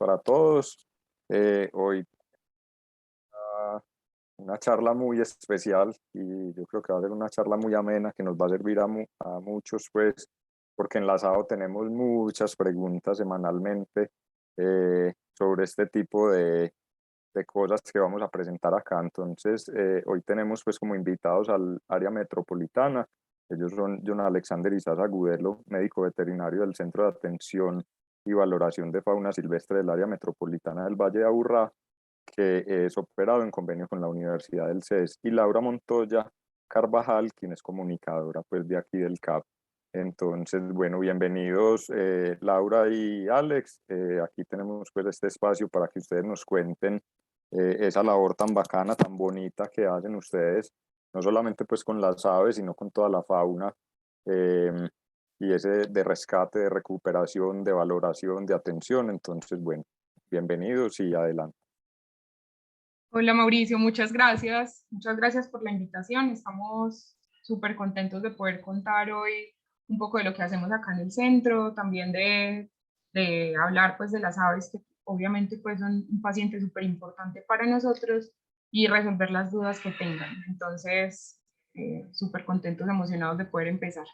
para todos. Hoy una charla muy especial y yo creo que va a ser una charla muy amena que nos va a servir a muchos, pues, porque en la SAO tenemos muchas preguntas semanalmente sobre este tipo de cosas que vamos a presentar acá. Entonces, hoy tenemos pues como invitados al área metropolitana. Ellos son John Alexander Izaza Agudelo, médico veterinario del Centro de Atención y Valoración de Fauna Silvestre del área metropolitana del Valle de Aburrá, que es operado en convenio con la Universidad del CES, y Laura Montoya Carvajal, quien es comunicadora pues de aquí del CAP. Entonces, bueno, bienvenidos Laura y Alex. Aquí tenemos pues este espacio para que ustedes nos cuenten esa labor tan bacana, tan bonita que hacen ustedes, no solamente pues con las aves, sino con toda la fauna, y ese de rescate, de recuperación, de valoración, de atención. Entonces, bueno, bienvenidos y adelante. Hola Mauricio, muchas gracias. Muchas gracias por la invitación. Estamos súper contentos de poder contar hoy un poco de lo que hacemos acá en el centro, también de hablar pues de las aves que obviamente pues son un paciente súper importante para nosotros y resolver las dudas que tengan. Entonces, súper contentos, emocionados de poder empezar.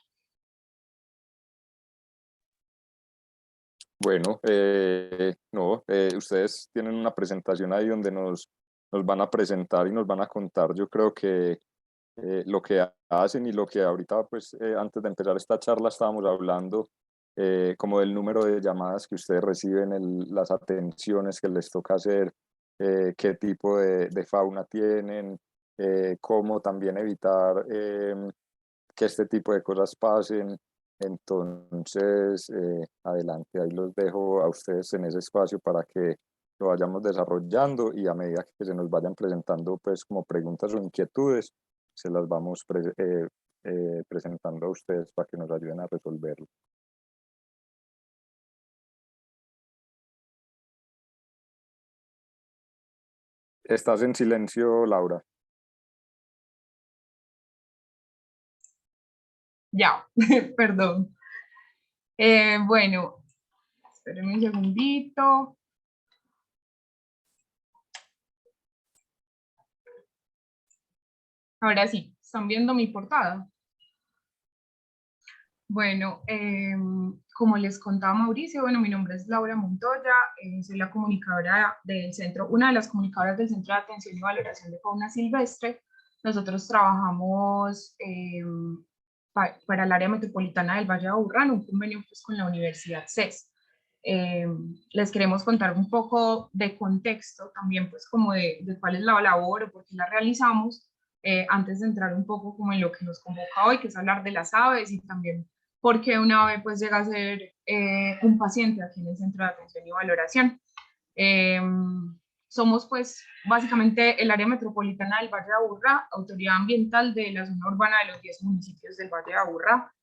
Bueno, no, ustedes tienen una presentación ahí donde nos van a presentar y nos van a contar, yo creo que lo que hacen y lo que ahorita, pues antes de empezar esta charla estábamos hablando como del número de llamadas que ustedes reciben, las atenciones que les toca hacer, qué tipo de fauna tienen, cómo también evitar que este tipo de cosas pasen. Entonces, adelante, ahí los dejo a ustedes en ese espacio para que lo vayamos desarrollando, y a medida que se nos vayan presentando pues como preguntas o inquietudes, se las vamos presentando a ustedes para que nos ayuden a resolverlo. Estás en silencio, Laura. Ya, perdón. Bueno, espérenme un segundito. Ahora sí, ¿están viendo mi portada? Bueno, como les contaba Mauricio, bueno, mi nombre es Laura Montoya, soy la comunicadora del centro, una de las comunicadoras del Centro de Atención y Valoración de Fauna Silvestre. Nosotros trabajamos para el área metropolitana del Valle de Aburrá, en un convenio pues, con la Universidad CES. Les queremos contar un poco de contexto, también pues como de cuál es la labor o por qué la realizamos, antes de entrar un poco como en lo que nos convoca hoy, que es hablar de las aves y también porque una ave pues llega a ser un paciente aquí en el Centro de Atención y Valoración. Eh, Somos pues básicamente el área metropolitana del Valle de Aburrá, autoridad ambiental de la zona urbana de los 10 municipios del Valle de Aburrá.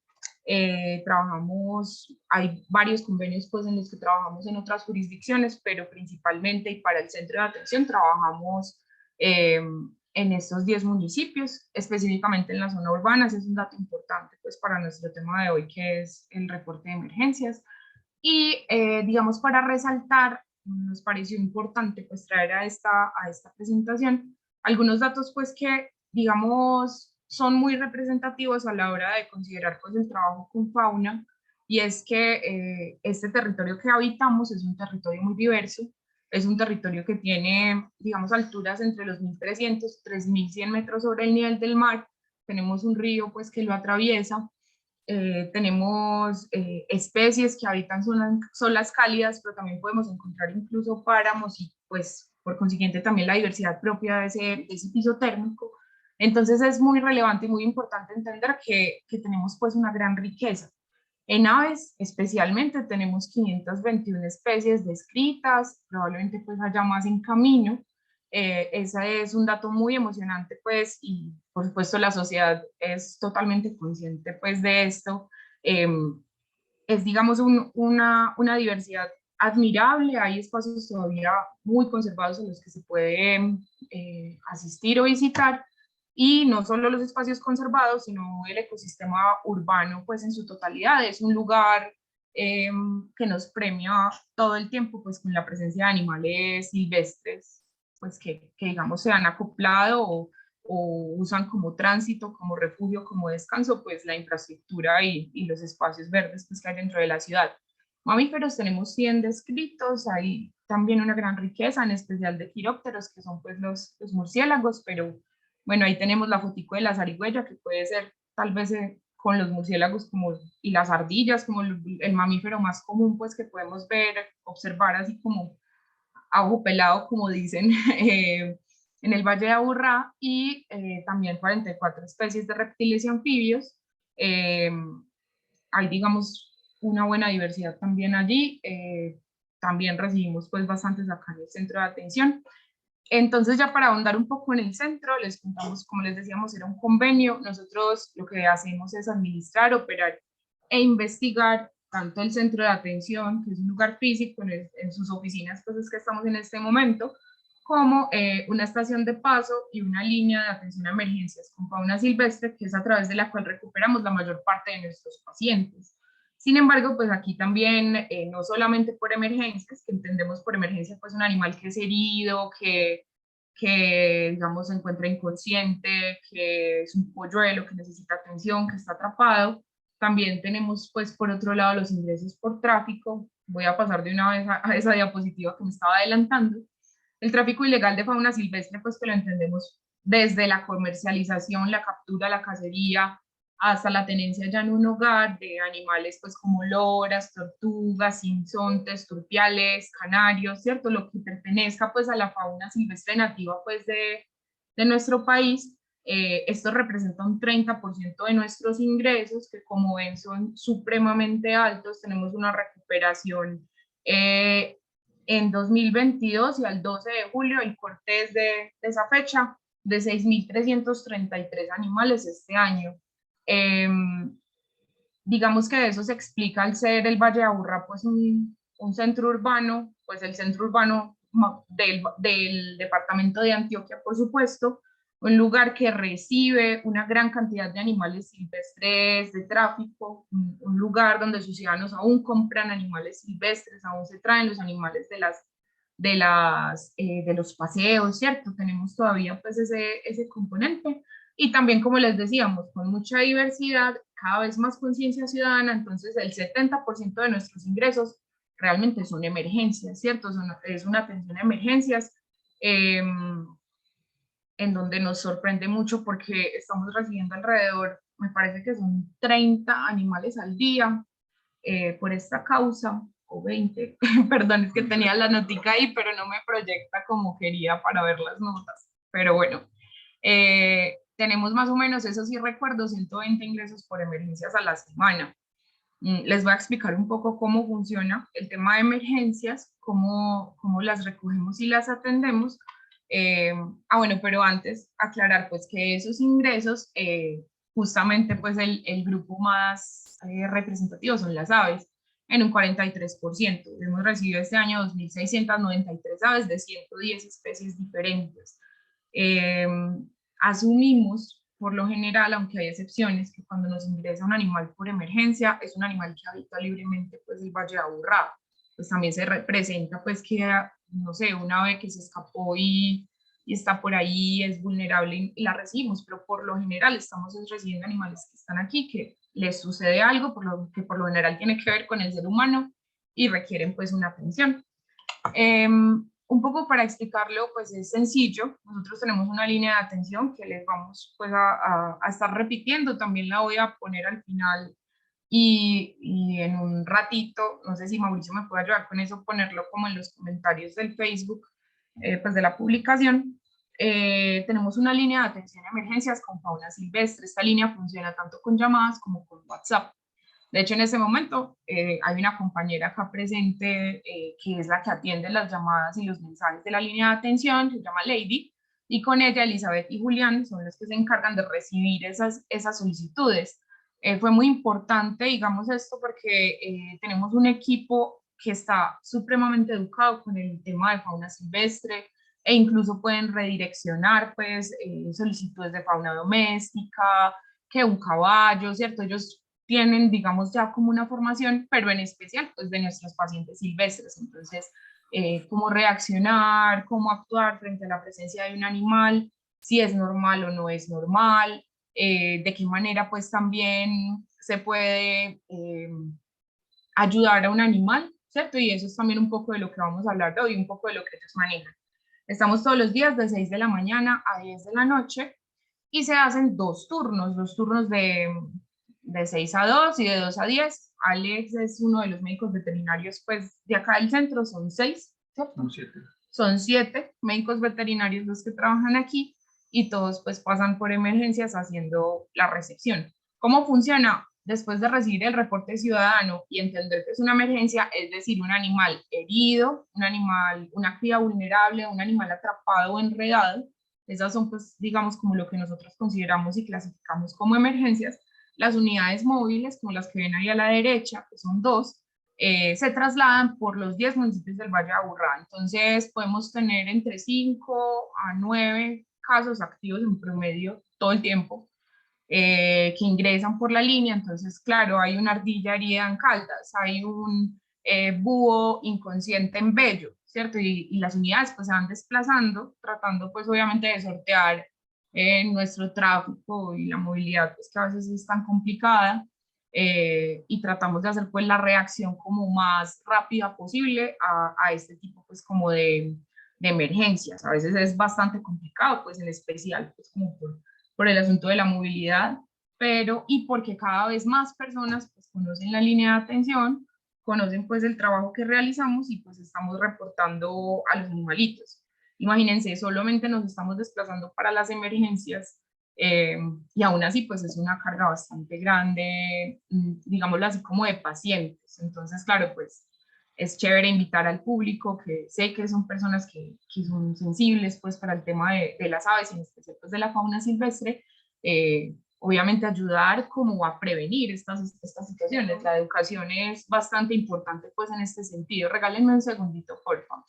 Hay varios convenios pues en los que trabajamos en otras jurisdicciones, pero principalmente y para el centro de atención trabajamos en estos 10 municipios, específicamente en la zona urbana. Ese es un dato importante pues para nuestro tema de hoy, que es el reporte de emergencias. Y digamos, para resaltar, nos pareció importante pues traer a esta presentación algunos datos pues que digamos son muy representativos a la hora de considerar pues el trabajo con fauna, y es que este territorio que habitamos es un territorio muy diverso, es un territorio que tiene digamos alturas entre los 1.300 3.100 metros sobre el nivel del mar, tenemos un río pues que lo atraviesa, tenemos especies que habitan zonas cálidas, pero también podemos encontrar incluso páramos y pues por consiguiente también la diversidad propia de ese piso térmico. Entonces es muy relevante y muy importante entender que tenemos pues una gran riqueza. En aves especialmente tenemos 521 especies descritas, probablemente pues haya más en camino. Ese es un dato muy emocionante, pues, y por supuesto la sociedad es totalmente consciente, pues, de esto. Eh, es, digamos, una diversidad admirable. Hay espacios todavía muy conservados en los que se puede asistir o visitar, y no solo los espacios conservados, sino el ecosistema urbano, pues, en su totalidad. Es un lugar que nos premia todo el tiempo pues con la presencia de animales silvestres, pues que digamos se han acoplado o usan como tránsito, como refugio, como descanso, pues la infraestructura y los espacios verdes pues, que hay dentro de la ciudad. Mamíferos tenemos 100 descritos, hay también una gran riqueza, en especial de quirópteros, que son pues los murciélagos, pero bueno, ahí tenemos la fotico de la zarigüeya, que puede ser tal vez con los murciélagos como, y las ardillas, como el mamífero más común pues que podemos ver, observar así como a ojo pelado, como dicen, en el Valle de Aburrá, y también 44 especies de reptiles y anfibios. Eh, Hay, digamos, una buena diversidad también allí. También recibimos pues bastantes acá en el centro de atención. Entonces, ya para ahondar un poco en el centro, les contamos, como les decíamos, era un convenio. Nosotros lo que hacemos es administrar, operar e investigar tanto el centro de atención, que es un lugar físico en sus oficinas, pues es que estamos en este momento, como una estación de paso y una línea de atención a emergencias con fauna silvestre, que es a través de la cual recuperamos la mayor parte de nuestros pacientes. Sin embargo, pues aquí también, no solamente por emergencias, que entendemos por emergencia, pues un animal que es herido, digamos, se encuentra inconsciente, que es un polluelo, que necesita atención, que está atrapado. También tenemos, pues, por otro lado, los ingresos por tráfico. Voy a pasar de una vez a esa diapositiva que me estaba adelantando. El tráfico ilegal de fauna silvestre, pues que lo entendemos desde la comercialización, la captura, la cacería, hasta la tenencia ya en un hogar de animales pues como loras, tortugas, sinsontes, turpiales, canarios, ¿cierto? Lo que pertenezca pues a la fauna silvestre nativa pues de nuestro país. Esto representa un 30% de nuestros ingresos, que como ven son supremamente altos. Tenemos una recuperación en 2022 y al 12 de julio, el corte es de esa fecha, de 6.333 animales este año. Eh, digamos que de eso se explica al ser el Valle de Aburrá pues un centro urbano, pues el centro urbano del departamento de Antioquia, por supuesto, un lugar que recibe una gran cantidad de animales silvestres de tráfico, un lugar donde sus ciudadanos aún compran animales silvestres, aún se traen los animales de los paseos, ¿cierto? Tenemos todavía pues ese componente. Y también, como les decíamos, con mucha diversidad, cada vez más conciencia ciudadana, entonces el 70% de nuestros ingresos realmente son emergencias, ¿cierto? Es una atención a emergencias, en donde nos sorprende mucho porque estamos recibiendo alrededor, me parece que son 30 animales al día por esta causa, o 20, perdón, es que tenía la notica ahí, pero no me proyecta como quería para ver las notas, pero bueno, tenemos más o menos, eso sí recuerdo, 120 ingresos por emergencias a la semana. Les voy a explicar un poco cómo funciona el tema de emergencias, cómo las recogemos y las atendemos. Bueno, pero antes aclarar pues que esos ingresos, justamente pues el grupo más representativo son las aves, en un 43%. Hemos recibido este año 2.693 aves de 110 especies diferentes. Eh, Asumimos, por lo general, aunque hay excepciones, que cuando nos ingresa un animal por emergencia, es un animal que habita libremente pues el Valle de Aburrá. Pues también se representa pues que, no sé, una ave que se escapó y está por ahí, es vulnerable y la recibimos, pero por lo general estamos recibiendo animales que están aquí, que les sucede algo, que por lo general tiene que ver con el ser humano y requieren pues una atención. Un poco para explicarlo, pues es sencillo. Nosotros tenemos una línea de atención que les vamos pues a estar repitiendo. También la voy a poner al final y en un ratito, no sé si Mauricio me puede ayudar con eso, ponerlo como en los comentarios del Facebook, pues de la publicación. Tenemos una línea de atención a emergencias con fauna silvestre. Esta línea funciona tanto con llamadas como con WhatsApp. De hecho, en ese momento hay una compañera acá presente que es la que atiende las llamadas y los mensajes de la línea de atención, se llama Lady, y con ella Elizabeth y Julián son los que se encargan de recibir esas solicitudes. Fue muy importante, digamos esto, porque tenemos un equipo que está supremamente educado con el tema de fauna silvestre e incluso pueden redireccionar pues solicitudes de fauna doméstica, que un caballo, ¿cierto? Ellos tienen, digamos, ya como una formación, pero en especial pues de nuestros pacientes silvestres. Entonces, cómo reaccionar, cómo actuar frente a la presencia de un animal, si es normal o no es normal, de qué manera pues también se puede ayudar a un animal, ¿cierto? Y eso es también un poco de lo que vamos a hablar hoy, un poco de lo que ellos manejan. Estamos todos los días de 6 de la mañana a 10 de la noche y se hacen dos turnos de 6 a 2 y de 2 a 10. Alex es uno de los médicos veterinarios pues de acá del centro, son 6, ¿cierto? Son 7. Son 7 médicos veterinarios los que trabajan aquí y todos pues pasan por emergencias haciendo la recepción. ¿Cómo funciona? Después de recibir el reporte ciudadano y entender que es una emergencia, es decir, un animal herido, un animal, una cría vulnerable, un animal atrapado o enredado, esas son pues digamos como lo que nosotros consideramos y clasificamos como emergencias. Las unidades móviles, como las que ven ahí a la derecha, que son 2, se trasladan por los 10 municipios del Valle de Aburrá. Entonces podemos tener entre 5 a 9 casos activos en promedio todo el tiempo que ingresan por la línea. Entonces, claro, hay una ardilla herida en Caldas, hay un búho inconsciente en Bello, ¿cierto? Y las unidades pues se van desplazando, tratando pues obviamente de sortear nuestro tráfico y la movilidad pues que a veces es tan complicada. Y tratamos de hacer pues la reacción como más rápida posible a este tipo pues como de emergencias. A veces es bastante complicado pues en especial pues como por el asunto de la movilidad, pero y porque cada vez más personas pues conocen la línea de atención, conocen pues el trabajo que realizamos y pues estamos reportando a los animalitos. Imagínense, solamente nos estamos desplazando para las emergencias y aún así pues es una carga bastante grande, digámoslo así como de pacientes. Entonces, claro, pues es chévere invitar al público, que sé que son personas que son sensibles pues para el tema de las aves, en especial pues de la fauna silvestre, obviamente ayudar como a prevenir estas situaciones. La educación es bastante importante pues en este sentido. Regálenme un segundito, por favor.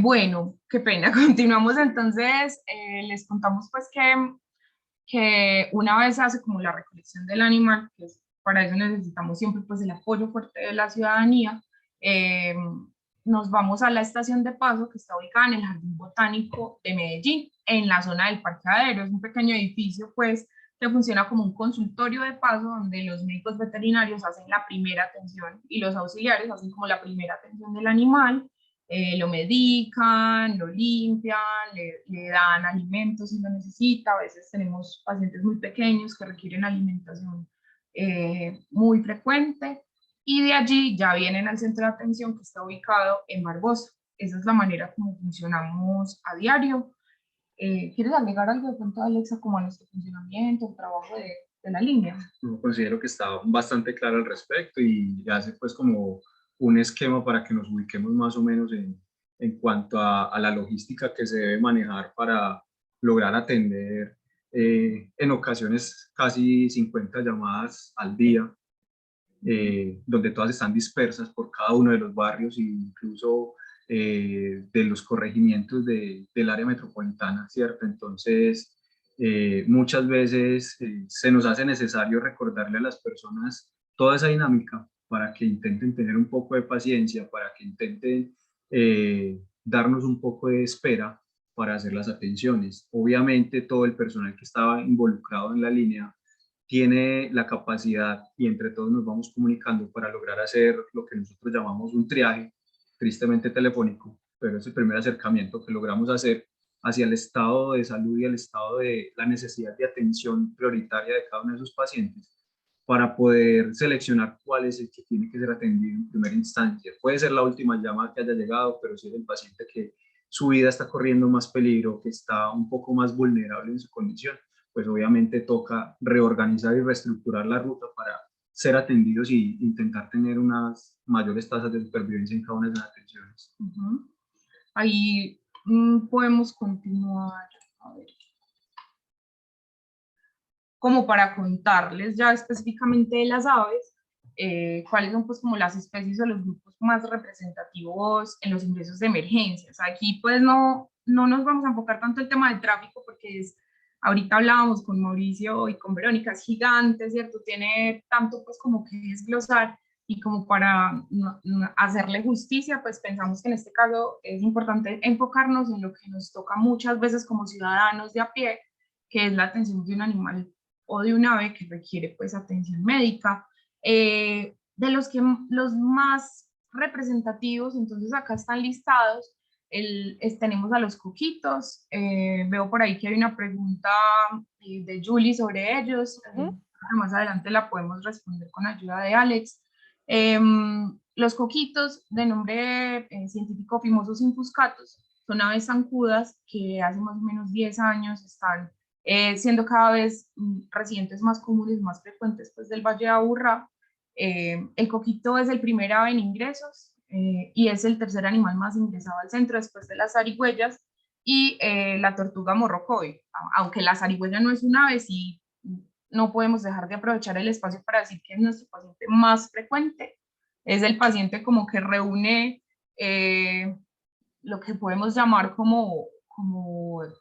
Bueno, qué pena, continuamos entonces, les contamos pues que una vez se hace como la recolección del animal, que para eso necesitamos siempre pues el apoyo fuerte de la ciudadanía, eh, nos vamos a la estación de paso que está ubicada en el Jardín Botánico de Medellín, en la zona del parqueadero. Es un pequeño edificio pues que funciona como un consultorio de paso donde los médicos veterinarios hacen la primera atención y los auxiliares hacen como la primera atención del animal, lo medican, lo limpian, le dan alimentos si lo necesita. A veces tenemos pacientes muy pequeños que requieren alimentación muy frecuente y de allí ya vienen al centro de atención que está ubicado en Barbosa. Esa es la manera como funcionamos a diario. ¿Quieres agregar algo de pronto, Alexa, como a nuestro funcionamiento, el trabajo de la línea? Yo considero que está bastante claro al respecto y hace pues como un esquema para que nos ubiquemos más o menos en cuanto a la logística que se debe manejar para lograr atender en ocasiones casi 50 llamadas al día, donde todas están dispersas por cada uno de los barrios e incluso de los corregimientos del área metropolitana, ¿cierto? Entonces, muchas veces se nos hace necesario recordarle a las personas toda esa dinámica para que intenten tener un poco de paciencia, para que intenten darnos un poco de espera para hacer las atenciones. Obviamente todo el personal que estaba involucrado en la línea tiene la capacidad y entre todos nos vamos comunicando para lograr hacer lo que nosotros llamamos un triaje, tristemente telefónico, pero es el primer acercamiento que logramos hacer hacia el estado de salud y el estado de la necesidad de atención prioritaria de cada uno de esos pacientes para poder seleccionar cuál es el que tiene que ser atendido en primera instancia. Puede ser la última llamada que haya llegado, pero si es el paciente que su vida está corriendo más peligro, que está un poco más vulnerable en su condición, pues obviamente toca reorganizar y reestructurar la ruta para ser atendidos y intentar tener unas mayores tasas de supervivencia en cada una de las atenciones. Ahí podemos continuar. A ver. Como para contarles ya específicamente de las aves, cuáles son pues como las especies o los grupos más representativos en los ingresos de emergencias. Aquí pues no nos vamos a enfocar tanto el tema del tráfico porque ahorita hablábamos con Mauricio y con Verónica, es gigante, ¿cierto? Tiene tanto pues como que desglosar y como para hacerle justicia, pues pensamos que en este caso es importante enfocarnos en lo que nos toca muchas veces como ciudadanos de a pie, que es la atención de un animal o de un ave que requiere pues atención médica. De los más representativos, entonces acá están listados, tenemos a los coquitos, veo por ahí que hay una pregunta de Julie sobre ellos, más adelante la podemos responder con ayuda de Alex. Los coquitos, de nombre científico Phimosus infuscatus, son aves zancudas que hace más o menos 10 años están siendo cada vez residentes más comunes, más frecuentes pues, del Valle de Aburrá. El coquito es el primer ave en ingresos y es el tercer animal más ingresado al centro después de las zarigüeyas y la tortuga morrocoy. Aunque la zarigüeya no es un ave, sí no podemos dejar de aprovechar el espacio para decir que es nuestro paciente más frecuente. Es el paciente como que reúne lo que podemos llamar como,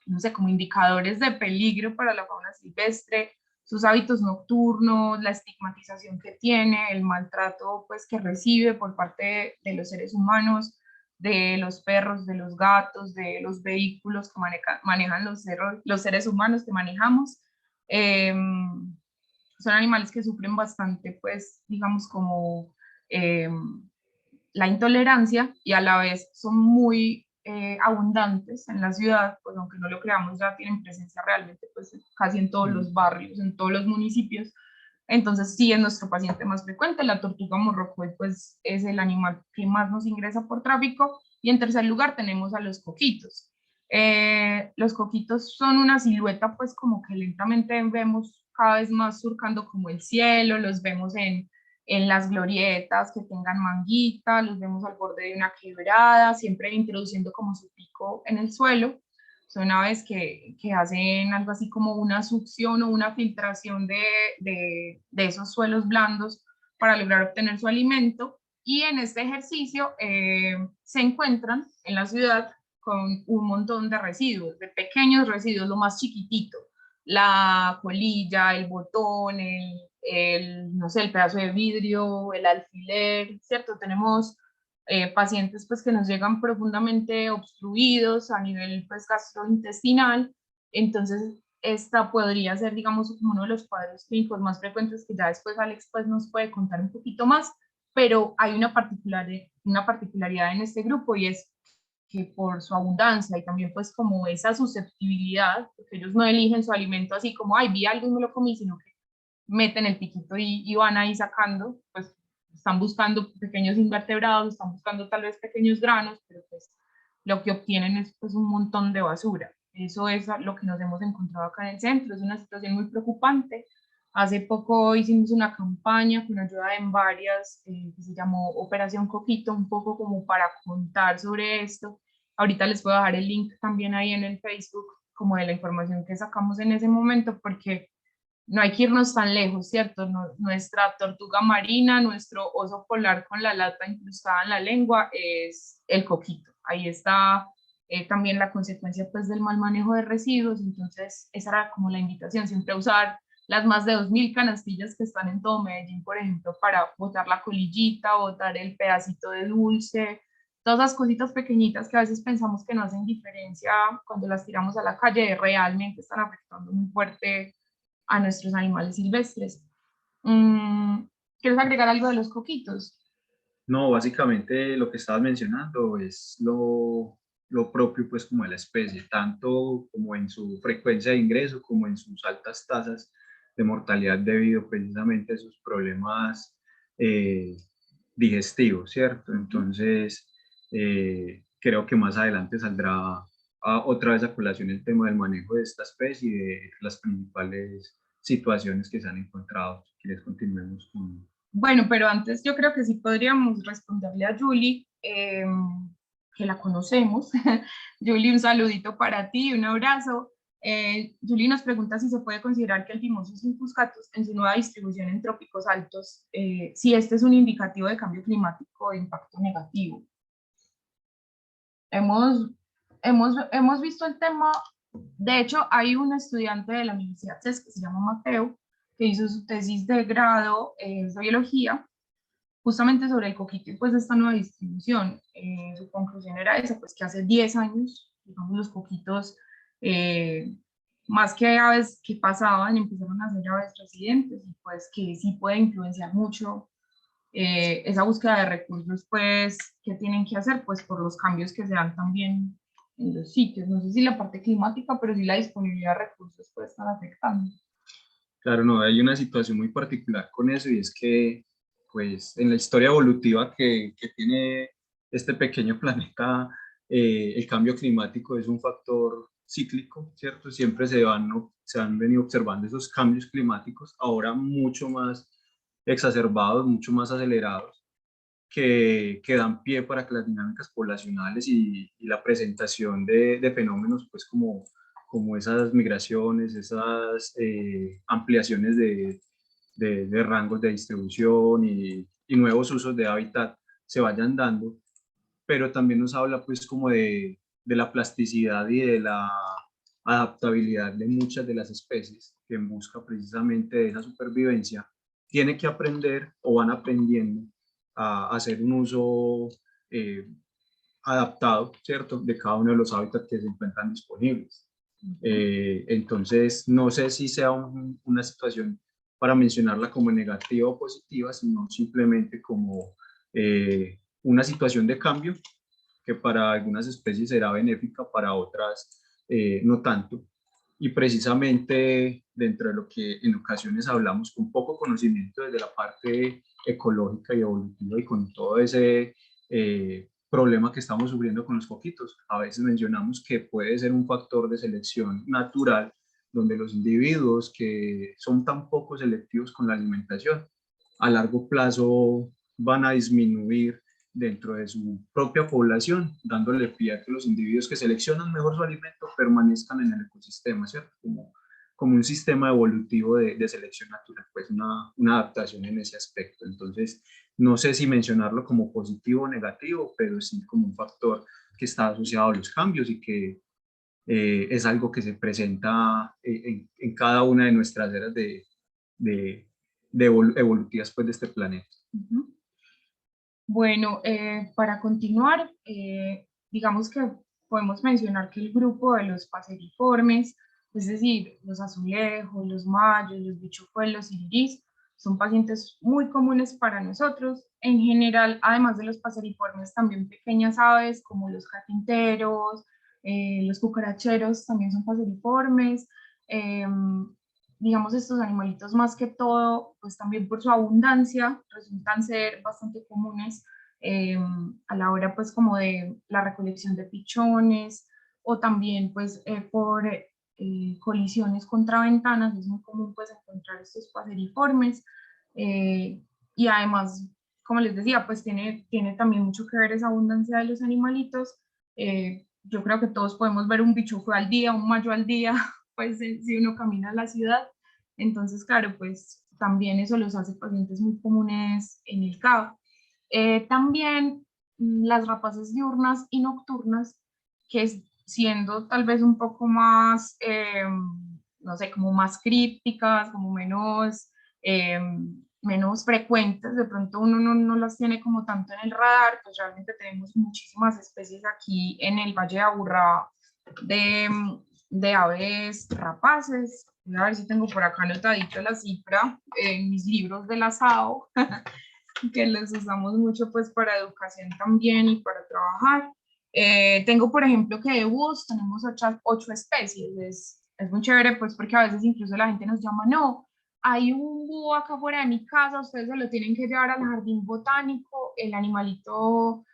no sé, como indicadores de peligro para la fauna silvestre, sus hábitos nocturnos, la estigmatización que tiene, el maltrato pues, que recibe por parte de los seres humanos, de los perros, de los gatos, de los vehículos que manejan los seres humanos que manejamos. Son animales que sufren bastante, pues, digamos, como la intolerancia y a la vez son muy abundantes en la ciudad, pues aunque no lo creamos, ya tienen presencia realmente pues casi en todos los barrios, en todos los municipios. Entonces sí es nuestro paciente más frecuente. La tortuga morrocoy pues es el animal que más nos ingresa por tráfico. Y en tercer lugar tenemos a los coquitos. Los coquitos son una silueta pues como que lentamente vemos cada vez más surcando como el cielo, los vemos en las glorietas que tengan manguita, los vemos al borde de una quebrada, siempre introduciendo como su pico en el suelo. Son aves que hacen algo así como una succión o una filtración de esos suelos blandos para lograr obtener su alimento. Y en este ejercicio se encuentran en la ciudad con un montón de residuos, de pequeños residuos, lo más chiquitito, la colilla, el botón, no sé, el pedazo de vidrio, el alfiler, ¿cierto? Tenemos pacientes pues que nos llegan profundamente obstruidos a nivel pues gastrointestinal, entonces esta podría ser digamos como uno de los cuadros clínicos más frecuentes que ya después Alex pues nos puede contar un poquito más, pero hay una particularidad en este grupo y es que por su abundancia y también pues como esa susceptibilidad, porque ellos no eligen su alimento así como, ay, vi algo y me lo comí, sino que meten el piquito y van ahí sacando, pues están buscando pequeños invertebrados, están buscando tal vez pequeños granos, pero pues lo que obtienen es pues un montón de basura. Eso es lo que nos hemos encontrado acá en el centro, es una situación muy preocupante. Hace poco hicimos una campaña con ayuda de varias que se llamó Operación Coquito, un poco como para contar sobre esto. Ahorita les puedo dejar el link también ahí en el Facebook, como de la información que sacamos en ese momento, porque no hay que irnos tan lejos, ¿cierto? Nuestra tortuga marina, nuestro oso polar con la lata incrustada en la lengua es el coquito. Ahí está también la consecuencia pues del mal manejo de residuos, entonces esa era como la invitación, siempre usar las más de 2000 canastillas que están en todo Medellín, por ejemplo, para botar la colillita, botar el pedacito de dulce, todas las cositas pequeñitas que a veces pensamos que no hacen diferencia cuando las tiramos a la calle, realmente están afectando muy fuerte a nuestros animales silvestres. ¿Quieres agregar algo de los coquitos? No, básicamente lo que estabas mencionando es lo propio pues como de la especie, tanto como en su frecuencia de ingreso como en sus altas tasas de mortalidad debido precisamente a sus problemas digestivos, ¿cierto? Entonces, creo que más adelante saldrá otra vez a colación el tema del manejo de esta especie y de las principales situaciones que se han encontrado. Si quieres, continuemos con... Bueno, pero antes yo creo que sí podríamos responderle a Julie, que la conocemos. Julie, un saludito para ti, un abrazo. Julie nos pregunta si se puede considerar que el Mimosus infuscatus en su nueva distribución en trópicos altos, si este es un indicativo de cambio climático de impacto negativo. Hemos visto el tema. De hecho, hay un estudiante de la Universidad CES que se llama Mateo, que hizo su tesis de grado de biología, justamente sobre el coquito y pues esta nueva distribución. Su conclusión era esa, pues que hace 10 años, digamos, los coquitos, más que aves que pasaban, empezaron a ser aves residentes y pues que sí puede influenciar mucho esa búsqueda de recursos, pues, ¿qué tienen que hacer? Pues por los cambios que se dan también en los sitios. No sé si la parte climática, pero sí la disponibilidad de recursos puede estar afectando. Claro, no, hay una situación muy particular con eso y es que, pues, en la historia evolutiva que tiene este pequeño planeta, el cambio climático es un factor cíclico, ¿cierto? Siempre se han venido observando esos cambios climáticos, ahora mucho más exacerbados, mucho más acelerados, que dan pie para que las dinámicas poblacionales y la presentación de fenómenos, pues como esas migraciones, esas ampliaciones de rangos de distribución y nuevos usos de hábitat se vayan dando, pero también nos habla pues como de la plasticidad y de la adaptabilidad de muchas de las especies que en busca precisamente de esa supervivencia tiene que aprender o van aprendiendo a hacer un uso adaptado, ¿cierto?, de cada uno de los hábitats que se encuentran disponibles. Entonces, no sé si sea una situación para mencionarla como negativa o positiva, sino simplemente como una situación de cambio que para algunas especies será benéfica, para otras no tanto. Y precisamente dentro de lo que en ocasiones hablamos con poco conocimiento desde la parte ecológica y evolutiva y con todo ese problema que estamos sufriendo con los coquitos, a veces mencionamos que puede ser un factor de selección natural donde los individuos que son tan poco selectivos con la alimentación a largo plazo van a disminuir dentro de su propia población, dándole pie a que los individuos que seleccionan mejor su alimento permanezcan en el ecosistema, ¿cierto? Como un sistema evolutivo de selección natural, pues una adaptación en ese aspecto. Entonces, no sé si mencionarlo como positivo o negativo, pero sí como un factor que está asociado a los cambios y que es algo que se presenta en cada una de nuestras eras evolutivas pues, de este planeta. Uh-huh. Bueno, para continuar, digamos que podemos mencionar que el grupo de los paseriformes, es decir, los azulejos, los mayos, los bichojuelos y iris, son pacientes muy comunes para nosotros. En general, además de los paseriformes, también pequeñas aves como los carpinteros, los cucaracheros también son paseriformes. Digamos, estos animalitos más que todo, pues también por su abundancia, resultan ser bastante comunes a la hora pues como de la recolección de pichones o también pues por colisiones contra ventanas. Es muy común pues encontrar estos paseriformes y además, como les decía, pues tiene también mucho que ver esa abundancia de los animalitos. Yo creo que todos podemos ver un bichufo al día, un mayo al día, pues si uno camina a la ciudad. Entonces, claro, pues también eso los hace pacientes muy comunes en el CAP. También las rapaces diurnas y nocturnas, que es, siendo tal vez un poco más, no sé, como más crípticas, como menos frecuentes, de pronto uno no las tiene como tanto en el radar, pues realmente tenemos muchísimas especies aquí en el Valle de Aburrá de aves rapaces. Voy a ver si tengo por acá anotadita la cifra en mis libros de la SAO, que los usamos mucho pues para educación también y para trabajar. Tengo, por ejemplo, que de búhos tenemos 8 especies. Es muy chévere pues porque a veces incluso la gente nos llama, no, hay un búho acá fuera de mi casa, ustedes se lo tienen que llevar al jardín botánico, el animalito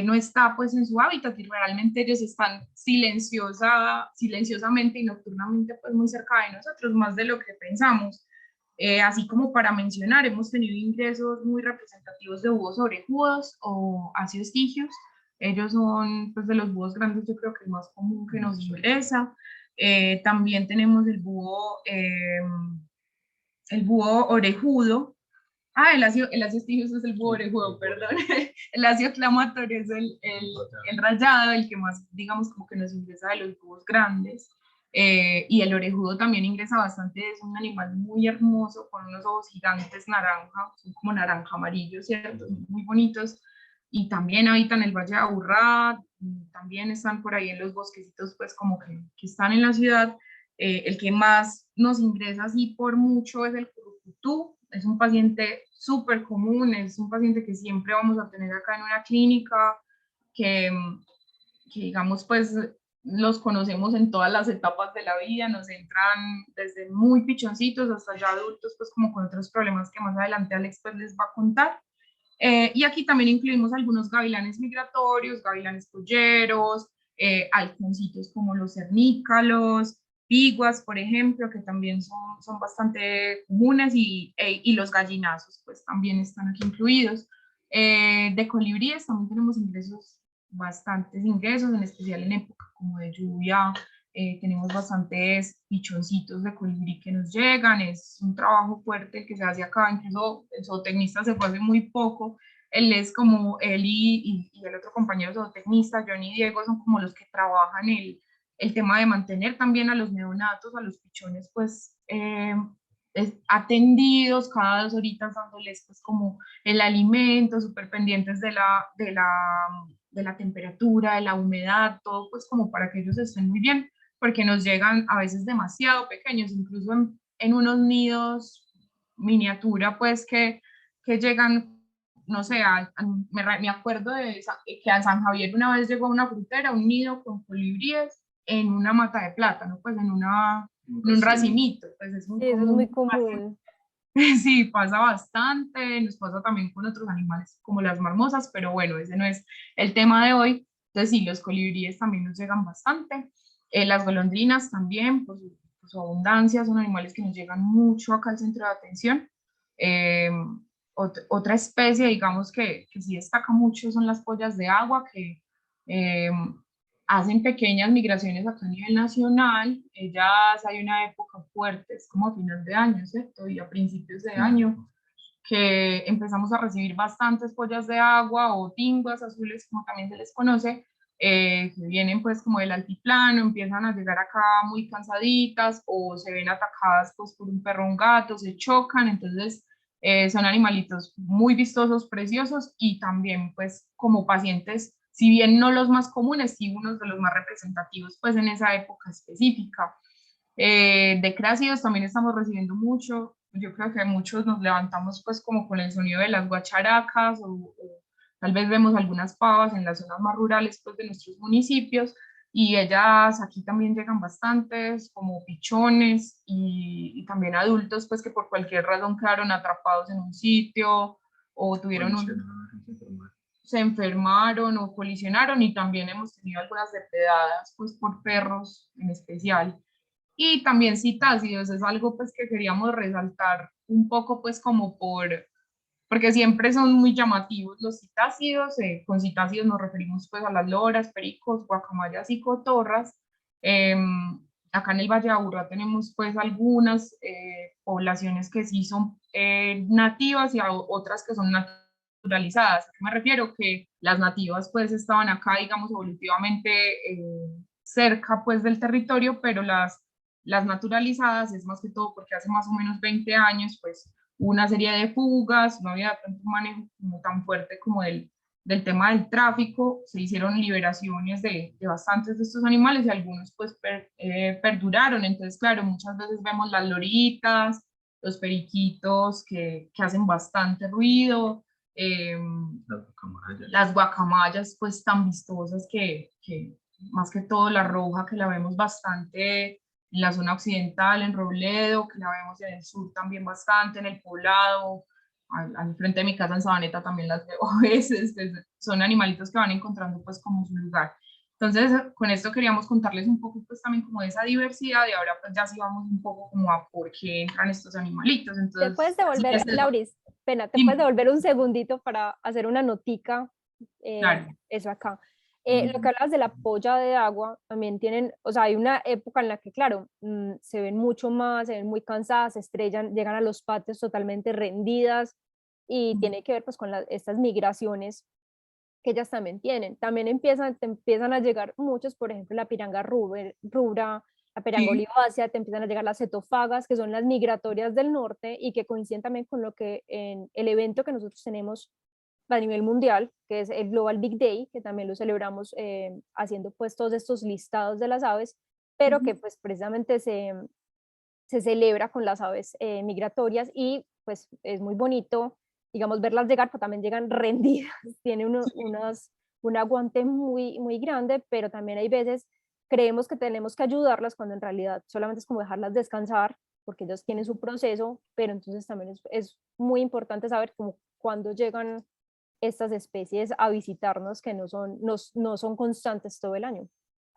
no está pues en su hábitat y realmente ellos están silenciosamente y nocturnamente pues muy cerca de nosotros, más de lo que pensamos. Así como para mencionar, hemos tenido ingresos muy representativos de búhos orejudos o asioestigios. Ellos son pues de los búhos grandes, yo creo que el más común que nos ingresa. También tenemos el búho orejudo. El ácido estígido es el búho orejudo, perdón. El ácido inflamatorio es el rayado, el que más, digamos, como que nos ingresa de los búhos grandes. Y el orejudo también ingresa bastante, es un animal muy hermoso, con unos ojos gigantes naranja, son como naranja amarillo, ¿cierto? Muy bonitos. Y también habitan el Valle de Aburrá, también están por ahí en los bosquecitos, pues como que están en la ciudad. El que más nos ingresa así por mucho es el curucutú. Es un paciente súper común, es un paciente que siempre vamos a tener acá en una clínica, que, que digamos pues los conocemos en todas las etapas de la vida, nos entran desde muy pichoncitos hasta ya adultos, pues como con otros problemas que más adelante Alex pues les va a contar. Y aquí también incluimos algunos gavilanes migratorios, gavilanes polleros, halconcitos como los cernícalos, piguas, por ejemplo, que también son bastante comunes, y los gallinazos, pues también están aquí incluidos. De colibríes también tenemos bastantes ingresos, en especial en época como de lluvia. Tenemos bastantes pichoncitos de colibrí que nos llegan, es un trabajo fuerte que se hace acá, incluso el zootecnista se fue hace muy poco, él y el otro compañero zootecnista, Johnny y Diego, son como los que trabajan el tema de mantener también a los neonatos, a los pichones, pues atendidos cada 2 horitas, dándoles pues como el alimento, súper pendientes de la temperatura, de la humedad, todo pues como para que ellos estén muy bien, porque nos llegan a veces demasiado pequeños, incluso en unos nidos miniatura, pues que llegan, no sé, me acuerdo que a San Javier una vez llegó a una frutera, un nido con colibríes en una mata de plátano, pues en un racimito, pues es muy Sí, eso es muy común. Sí, pasa bastante, nos pasa también con otros animales como las marmosas, pero bueno, ese no es el tema de hoy. Entonces sí, los colibríes también nos llegan bastante. Las golondrinas también, por su abundancia, son animales que nos llegan mucho acá al centro de atención. Eh, Otra especie, digamos, que sí destaca mucho son las pollas de agua, que eh, hacen pequeñas migraciones acá a nivel nacional. Ellas hay una época fuerte, es como a final de año, ¿cierto? Y a principios de año, que empezamos a recibir bastantes pollas de agua o tinguas azules, como también se les conoce, que vienen pues como del altiplano, empiezan a llegar acá muy cansaditas o se ven atacadas pues por un perro o un gato, se chocan, entonces son animalitos muy vistosos, preciosos, y también pues como pacientes, si bien no los más comunes, sí unos de los más representativos pues en esa época específica. De crácidos también estamos recibiendo mucho. Yo creo que muchos nos levantamos pues como con el sonido de las guacharacas, o tal vez vemos algunas pavas en las zonas más rurales pues de nuestros municipios, y ellas aquí también llegan bastantes, como pichones y también adultos pues que por cualquier razón quedaron atrapados en un sitio o se enfermaron o colisionaron, y también hemos tenido algunas depredadas pues por perros en especial. Y también citácidos, es algo pues que queríamos resaltar un poco pues como porque siempre son muy llamativos los citácidos. Con citácidos nos referimos pues a las loras, pericos, guacamayas y cotorras. Acá en el Valle de Aburrá tenemos pues algunas poblaciones que sí son nativas, y otras que son naturalizadas. ¿A qué me refiero? Que las nativas pues estaban acá, digamos, evolutivamente cerca pues del territorio, pero las naturalizadas es más que todo porque hace más o menos 20 años pues una serie de fugas, no había tanto manejo como tan fuerte como del tema del tráfico, se hicieron liberaciones de bastantes de estos animales, y algunos pues perduraron. Entonces claro, muchas veces vemos las loritas, los periquitos que hacen bastante ruido, las guacamayas pues tan vistosas que más que todo la roja, que la vemos bastante en la zona occidental, en Robledo, que la vemos en el sur también bastante, en el Poblado, al frente de mi casa en Sabaneta también las veo a veces. Pues, son animalitos que van encontrando pues como su lugar. Entonces con esto queríamos contarles un poco pues también como de esa diversidad, y ahora pues ya sí vamos un poco como a por qué entran estos animalitos. Entonces, ¿Te puedes devolver, Lauris? Pena, ¿te puedes devolver un segundito para hacer una notica? Claro. Eso acá. Lo que hablabas de la polla de agua, también tienen, o sea, hay una época en la que, claro, se ven mucho más, se ven muy cansadas, se estrellan, llegan a los patios totalmente rendidas y tiene que ver pues con estas migraciones que ellas también tienen. También te empiezan a llegar muchos, por ejemplo, la piranga rubra, la piranga Sí. olivácea, te empiezan a llegar las cetofagas, que son las migratorias del norte y que coinciden también con lo que en el evento que nosotros tenemos a nivel mundial, que es el Global Big Day, que también lo celebramos haciendo pues todos estos listados de las aves, pero que pues precisamente se celebra con las aves migratorias y pues es muy bonito, digamos, verlas llegar, pero también llegan rendidas, tiene un aguante muy, muy grande, pero también hay veces creemos que tenemos que ayudarlas cuando en realidad solamente es como dejarlas descansar, porque ellas tienen su proceso, pero entonces también es muy importante saber como cuándo llegan estas especies a visitarnos que no son constantes todo el año.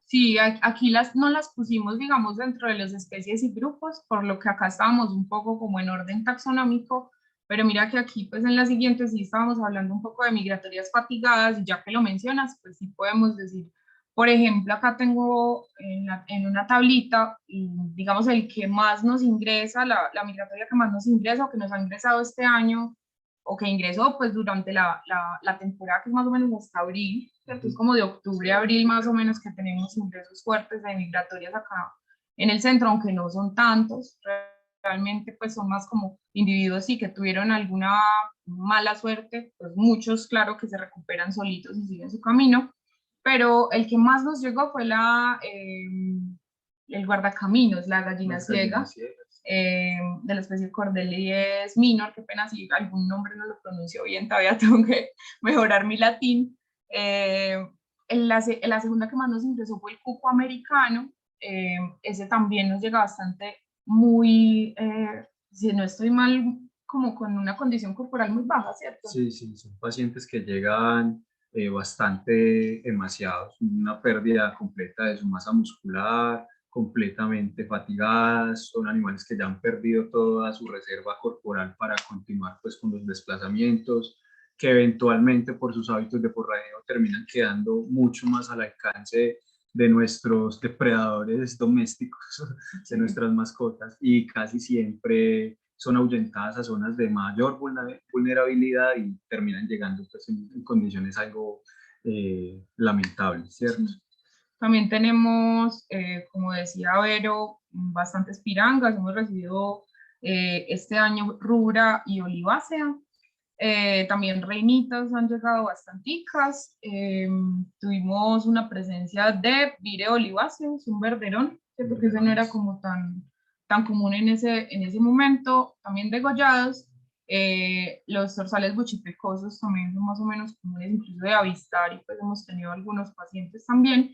Sí, aquí no las pusimos, digamos, dentro de las especies y grupos, por lo que acá estábamos un poco como en orden taxonómico, pero mira que aquí, pues en la siguiente sí estábamos hablando un poco de migratorias fatigadas, y ya que lo mencionas, pues sí podemos decir, por ejemplo, acá tengo en una tablita, digamos, el que más nos ingresa, la migratoria que más nos ingresa o que nos ha ingresado este año, o que ingresó pues durante la temporada que es más o menos hasta abril, ¿cierto? Es como de octubre a abril más o menos que tenemos ingresos fuertes de migratorias acá en el centro, aunque no son tantos, realmente pues son más como individuos sí que tuvieron alguna mala suerte, pues muchos claro que se recuperan solitos y siguen su camino, pero el que más nos llegó fue el guardacaminos, la gallina ciega, de la especie Cordelies minor, qué pena si algún nombre no lo pronuncio bien, todavía tengo que mejorar mi latín. En la segunda que más nos ingresó fue el cuco americano, ese también nos llega bastante muy, si no estoy mal, como con una condición corporal muy baja, ¿cierto? Sí, sí, son pacientes que llegan bastante emaciados, una pérdida completa de su masa muscular, completamente fatigadas, son animales que ya han perdido toda su reserva corporal para continuar pues con los desplazamientos, que eventualmente por sus hábitos de forrajeo terminan quedando mucho más al alcance de nuestros depredadores domésticos, de nuestras mascotas, y casi siempre son ahuyentadas a zonas de mayor vulnerabilidad y terminan llegando pues, en condiciones algo lamentables, ¿cierto? Sí. También tenemos, como decía Vero, bastantes pirangas. Hemos recibido este año rubra y olivácea. También reinitas han llegado bastanticas. Tuvimos una presencia de vire oliváceo, es un verderón, ¿cierto? Que ese no era como tan común en ese momento. También degollados. Los zorzales buchipecosos también son más o menos comunes incluso de avistar, y pues hemos tenido algunos pacientes también.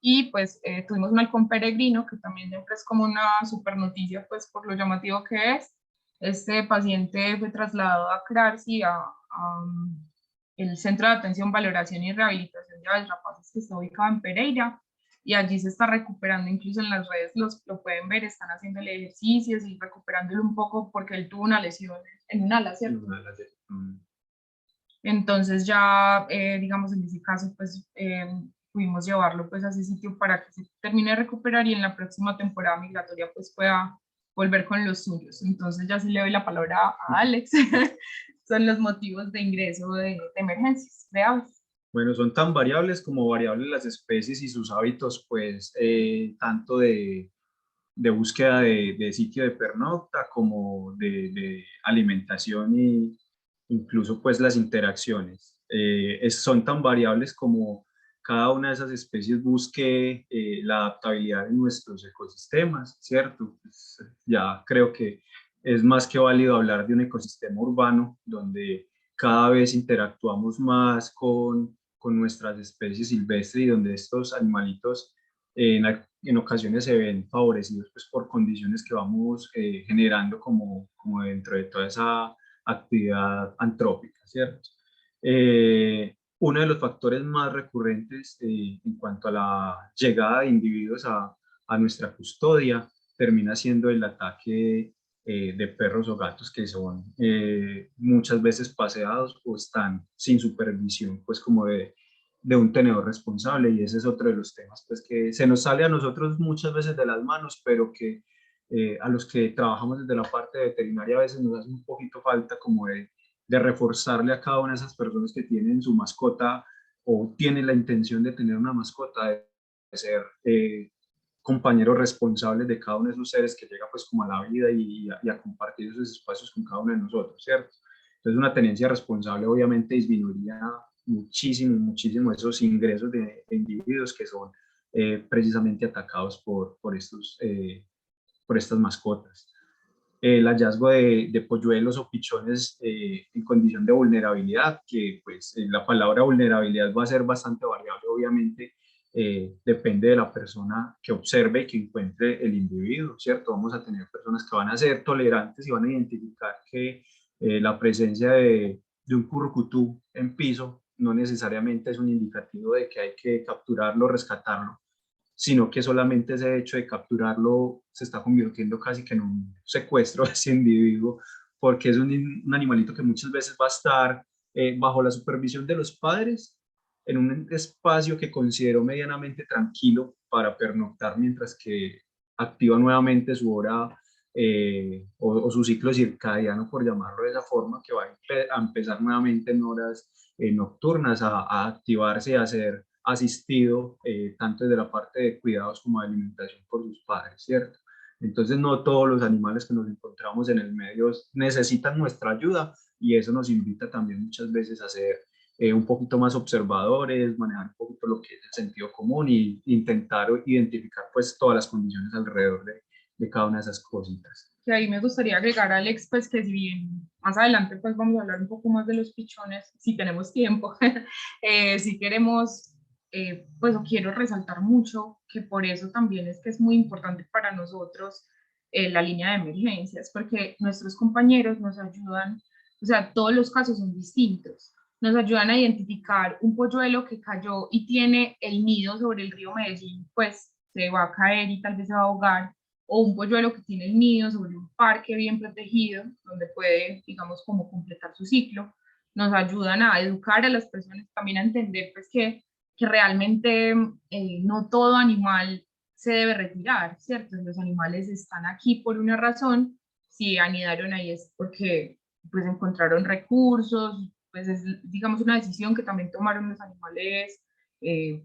Y pues tuvimos un halcón peregrino, que también siempre es como una super noticia, pues por lo llamativo que es. Este paciente fue trasladado a CRARSI, el Centro de Atención, Valoración y Rehabilitación de Aves Rapaces, que está ubicado en Pereira, y allí se está recuperando, incluso en las redes lo pueden ver, están haciendo ejercicios y recuperándolo un poco porque él tuvo una lesión en un ala, ¿cierto? Entonces ya, digamos, en ese caso, pues pudimos llevarlo pues a ese sitio para que se termine de recuperar y en la próxima temporada migratoria pues pueda volver con los suyos. Entonces ya sí le doy la palabra a Alex. Son los motivos de ingreso de emergencias de aves. Bueno, son tan variables como variables las especies y sus hábitos, pues tanto de búsqueda de sitio de pernocta como de alimentación y incluso pues las interacciones. Son tan variables como cada una de esas especies busque la adaptabilidad en nuestros ecosistemas, ¿cierto? Pues, ya creo que es más que válido hablar de un ecosistema urbano donde cada vez interactuamos más con nuestras especies silvestres y donde estos animalitos en ocasiones se ven favorecidos pues, por condiciones que vamos generando como dentro de toda esa actividad antrópica, ¿cierto? Uno de los factores más recurrentes en cuanto a la llegada de individuos a nuestra custodia termina siendo el ataque de perros o gatos que son muchas veces paseados o están sin supervisión, pues como de un tenedor responsable, y ese es otro de los temas pues, que se nos sale a nosotros muchas veces de las manos, pero que a los que trabajamos desde la parte veterinaria a veces nos hace un poquito falta como de reforzarle a cada una de esas personas que tienen su mascota o tienen la intención de tener una mascota, de ser compañeros responsables de cada uno de esos seres que llega pues como a la vida y a compartir esos espacios con cada uno de nosotros, ¿cierto? Entonces una tenencia responsable obviamente disminuiría muchísimo, muchísimo esos ingresos de individuos que son precisamente atacados por estas mascotas. El hallazgo de polluelos o pichones en condición de vulnerabilidad, que pues la palabra vulnerabilidad va a ser bastante variable, obviamente, depende de la persona que observe y que encuentre el individuo, ¿cierto? Vamos a tener personas que van a ser tolerantes y van a identificar que la presencia de un currucutú en piso no necesariamente es un indicativo de que hay que capturarlo, rescatarlo, sino que solamente ese hecho de capturarlo se está convirtiendo casi que en un secuestro de ese individuo, porque es un animalito que muchas veces va a estar bajo la supervisión de los padres en un espacio que considero medianamente tranquilo para pernoctar mientras que activa nuevamente su hora o su ciclo circadiano, por llamarlo de esa forma, que va a empezar nuevamente en horas nocturnas a activarse y a ser asistido tanto desde la parte de cuidados como de alimentación por sus padres, ¿cierto? Entonces no todos los animales que nos encontramos en el medio necesitan nuestra ayuda, y eso nos invita también muchas veces a ser un poquito más observadores, manejar un poquito lo que es el sentido común y intentar identificar pues todas las condiciones alrededor de cada una de esas cositas. Que ahí me gustaría agregar, Alex, pues que si bien más adelante pues vamos a hablar un poco más de los pichones, si tenemos tiempo, si queremos, pues quiero resaltar mucho que por eso también es que es muy importante para nosotros la línea de emergencias, porque nuestros compañeros nos ayudan, o sea, todos los casos son distintos, nos ayudan a identificar un polluelo que cayó y tiene el nido sobre el río Medellín, pues se va a caer y tal vez se va a ahogar, o un polluelo que tiene el nido sobre un parque bien protegido, donde puede, digamos, como completar su ciclo. Nos ayudan a educar a las personas, también a entender pues que realmente no todo animal se debe retirar, ¿cierto? Los animales están aquí por una razón, si anidaron ahí es porque pues encontraron recursos, pues es, digamos, una decisión que también tomaron los animales,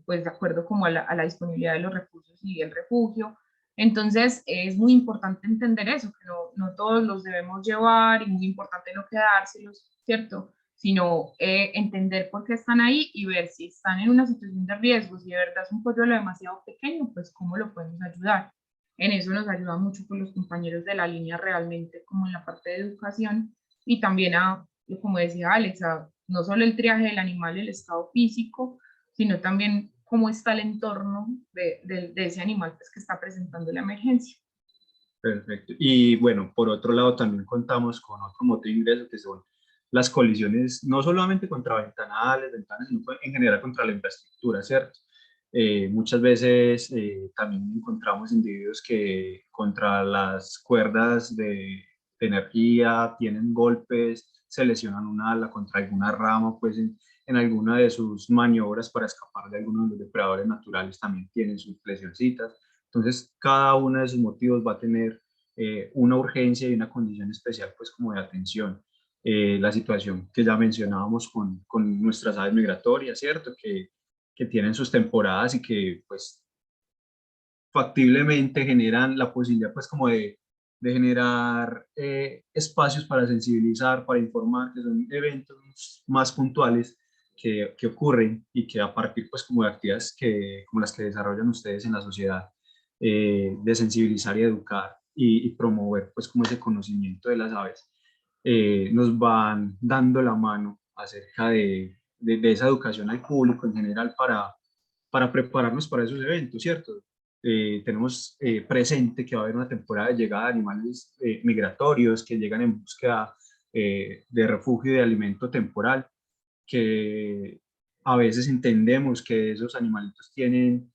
pues de acuerdo como a la disponibilidad de los recursos y el refugio. Entonces, es muy importante entender eso, que no todos los debemos llevar y muy importante no quedárselos, ¿cierto? Sino entender por qué están ahí y ver si están en una situación de riesgo, si de verdad es un polluelo demasiado pequeño, pues cómo lo podemos ayudar. En eso nos ayuda mucho con los compañeros de la línea realmente, como en la parte de educación y también como decía Alex, no solo el triaje del animal, el estado físico, sino también cómo está el entorno de ese animal pues, que está presentando la emergencia. Perfecto. Y bueno, por otro lado también contamos con otro motivo de ingreso que son las colisiones, no solamente contra ventanales, ventanas, sino en general contra la infraestructura, ¿cierto? Muchas veces también encontramos individuos que contra las cuerdas de energía tienen golpes, se lesionan un ala contra alguna rama, pues en alguna de sus maniobras para escapar de algunos de los depredadores naturales también tienen sus lesioncitas. Entonces, cada uno de esos motivos va a tener una urgencia y una condición especial, pues como de atención. La situación que ya mencionábamos con nuestras aves migratorias, ¿cierto? Que tienen sus temporadas y que, pues, factiblemente generan la posibilidad, pues, como de generar espacios para sensibilizar, para informar, que son eventos más puntuales que ocurren y que a partir, pues, como de actividades como las que desarrollan ustedes en la sociedad, de sensibilizar y educar y promover pues como ese conocimiento de las aves, nos van dando la mano acerca de esa educación al público en general para prepararnos para esos eventos, ¿cierto? Tenemos presente que va a haber una temporada de llegada de animales migratorios que llegan en búsqueda de refugio y de alimento temporal, que a veces entendemos que esos animalitos tienen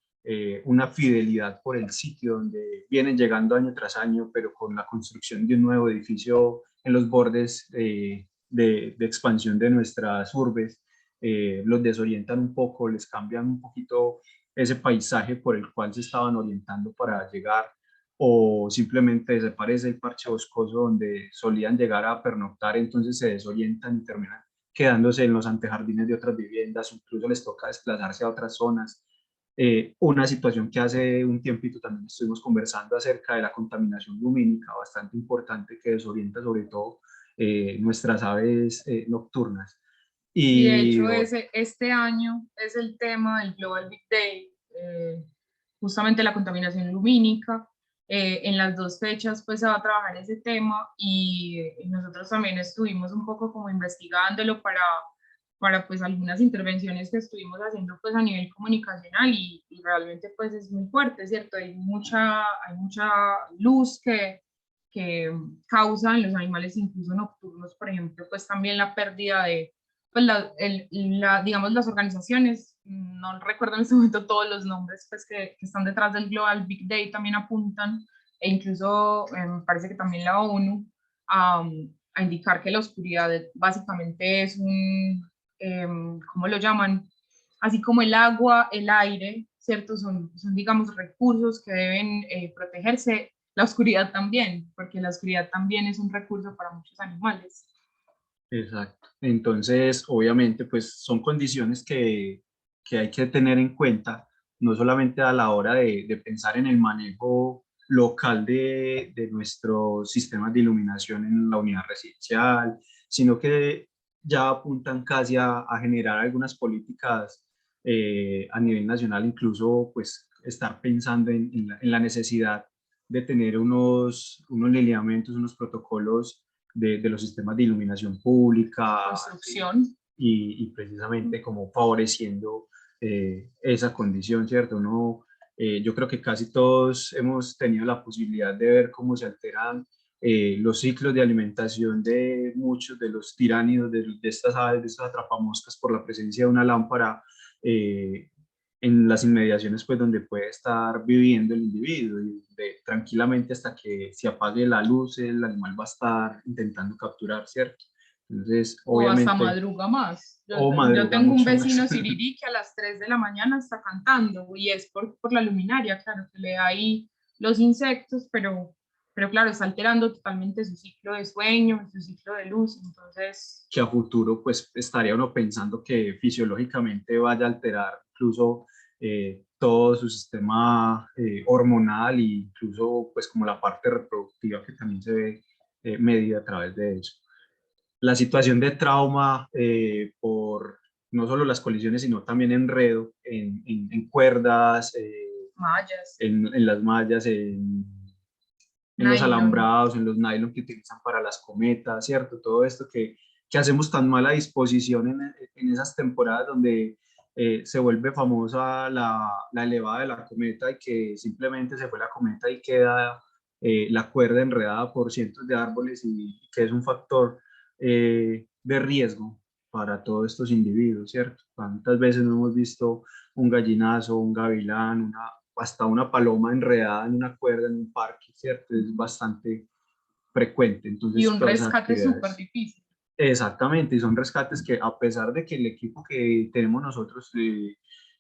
una fidelidad por el sitio donde vienen llegando año tras año, pero con la construcción de un nuevo edificio en los bordes de expansión de nuestras urbes, los desorientan un poco, les cambian un poquito ese paisaje por el cual se estaban orientando para llegar, o simplemente desaparece el parche boscoso donde solían llegar a pernoctar, entonces se desorientan y terminan quedándose en los antejardines de otras viviendas, incluso les toca desplazarse a otras zonas. Una situación que hace un tiempito también estuvimos conversando acerca de la contaminación lumínica, bastante importante, que desorienta sobre todo nuestras aves nocturnas. Y de Y hecho este año es el tema del Global Big Day, justamente la contaminación lumínica. En las dos fechas pues se va a trabajar ese tema y nosotros también estuvimos un poco como investigándolo para pues algunas intervenciones que estuvimos haciendo pues a nivel comunicacional y realmente pues es muy fuerte, ¿cierto? Hay mucha luz que causa en los animales incluso nocturnos, por ejemplo, pues también la pérdida de pues digamos, las organizaciones, no recuerdo en este momento todos los nombres pues, que están detrás del Global Big Day, también apuntan, e incluso me parece que también la ONU, a indicar que la oscuridad básicamente es ¿cómo lo llaman? Así como el agua, el aire, ¿cierto? Son digamos, recursos que deben protegerse. La oscuridad también, porque la oscuridad también es un recurso para muchos animales. exacto. Entonces, obviamente, pues son condiciones que hay que tener en cuenta, no solamente a la hora de pensar en el manejo local de nuestros sistemas de iluminación en la unidad residencial, sino que ya apuntan casi a generar algunas políticas a nivel nacional, incluso pues estar pensando en la necesidad de tener unos lineamientos, unos protocolos de los sistemas de iluminación pública Construcción. y precisamente como favoreciendo esa condición, ¿cierto? Yo creo que casi todos hemos tenido la posibilidad de ver cómo se alteran los ciclos de alimentación de muchos de los tiránidos de estas aves, de estas atrapamoscas por la presencia de una lámpara en las inmediaciones pues donde puede estar viviendo el individuo y tranquilamente hasta que se apague la luz el animal va a estar intentando capturar, ¿cierto? Entonces, O hasta obviamente, madruga más. o Yo madruga tengo un mucho más. vecino sirirí que a las 3 de la mañana está cantando y es por la luminaria, claro, que le da ahí los insectos, pero claro, está alterando totalmente su ciclo de sueño, su ciclo de luz, entonces... Que a futuro pues estaría uno pensando que fisiológicamente vaya a alterar incluso todo su sistema hormonal e incluso pues como la parte reproductiva que también se ve medida a través de eso. La situación de trauma por no solo las colisiones, sino también enredo en cuerdas, Mallas, en las mallas, en los nylon. alambrados, en los nylon que utilizan para las cometas, ¿cierto? Todo esto que hacemos tan mala disposición en esas temporadas donde se vuelve famosa la elevada de la cometa y que simplemente se fue la cometa y queda la cuerda enredada por cientos de árboles y que es un factor de riesgo para todos estos individuos, ¿cierto? ¿Cuántas veces no hemos visto un gallinazo, un gavilán, hasta una paloma enredada en una cuerda en un parque, ¿cierto? Es bastante frecuente. Y Entonces, un todas esas rescate súper actividades. difícil. Exactamente, y son rescates que a pesar de que el equipo que tenemos nosotros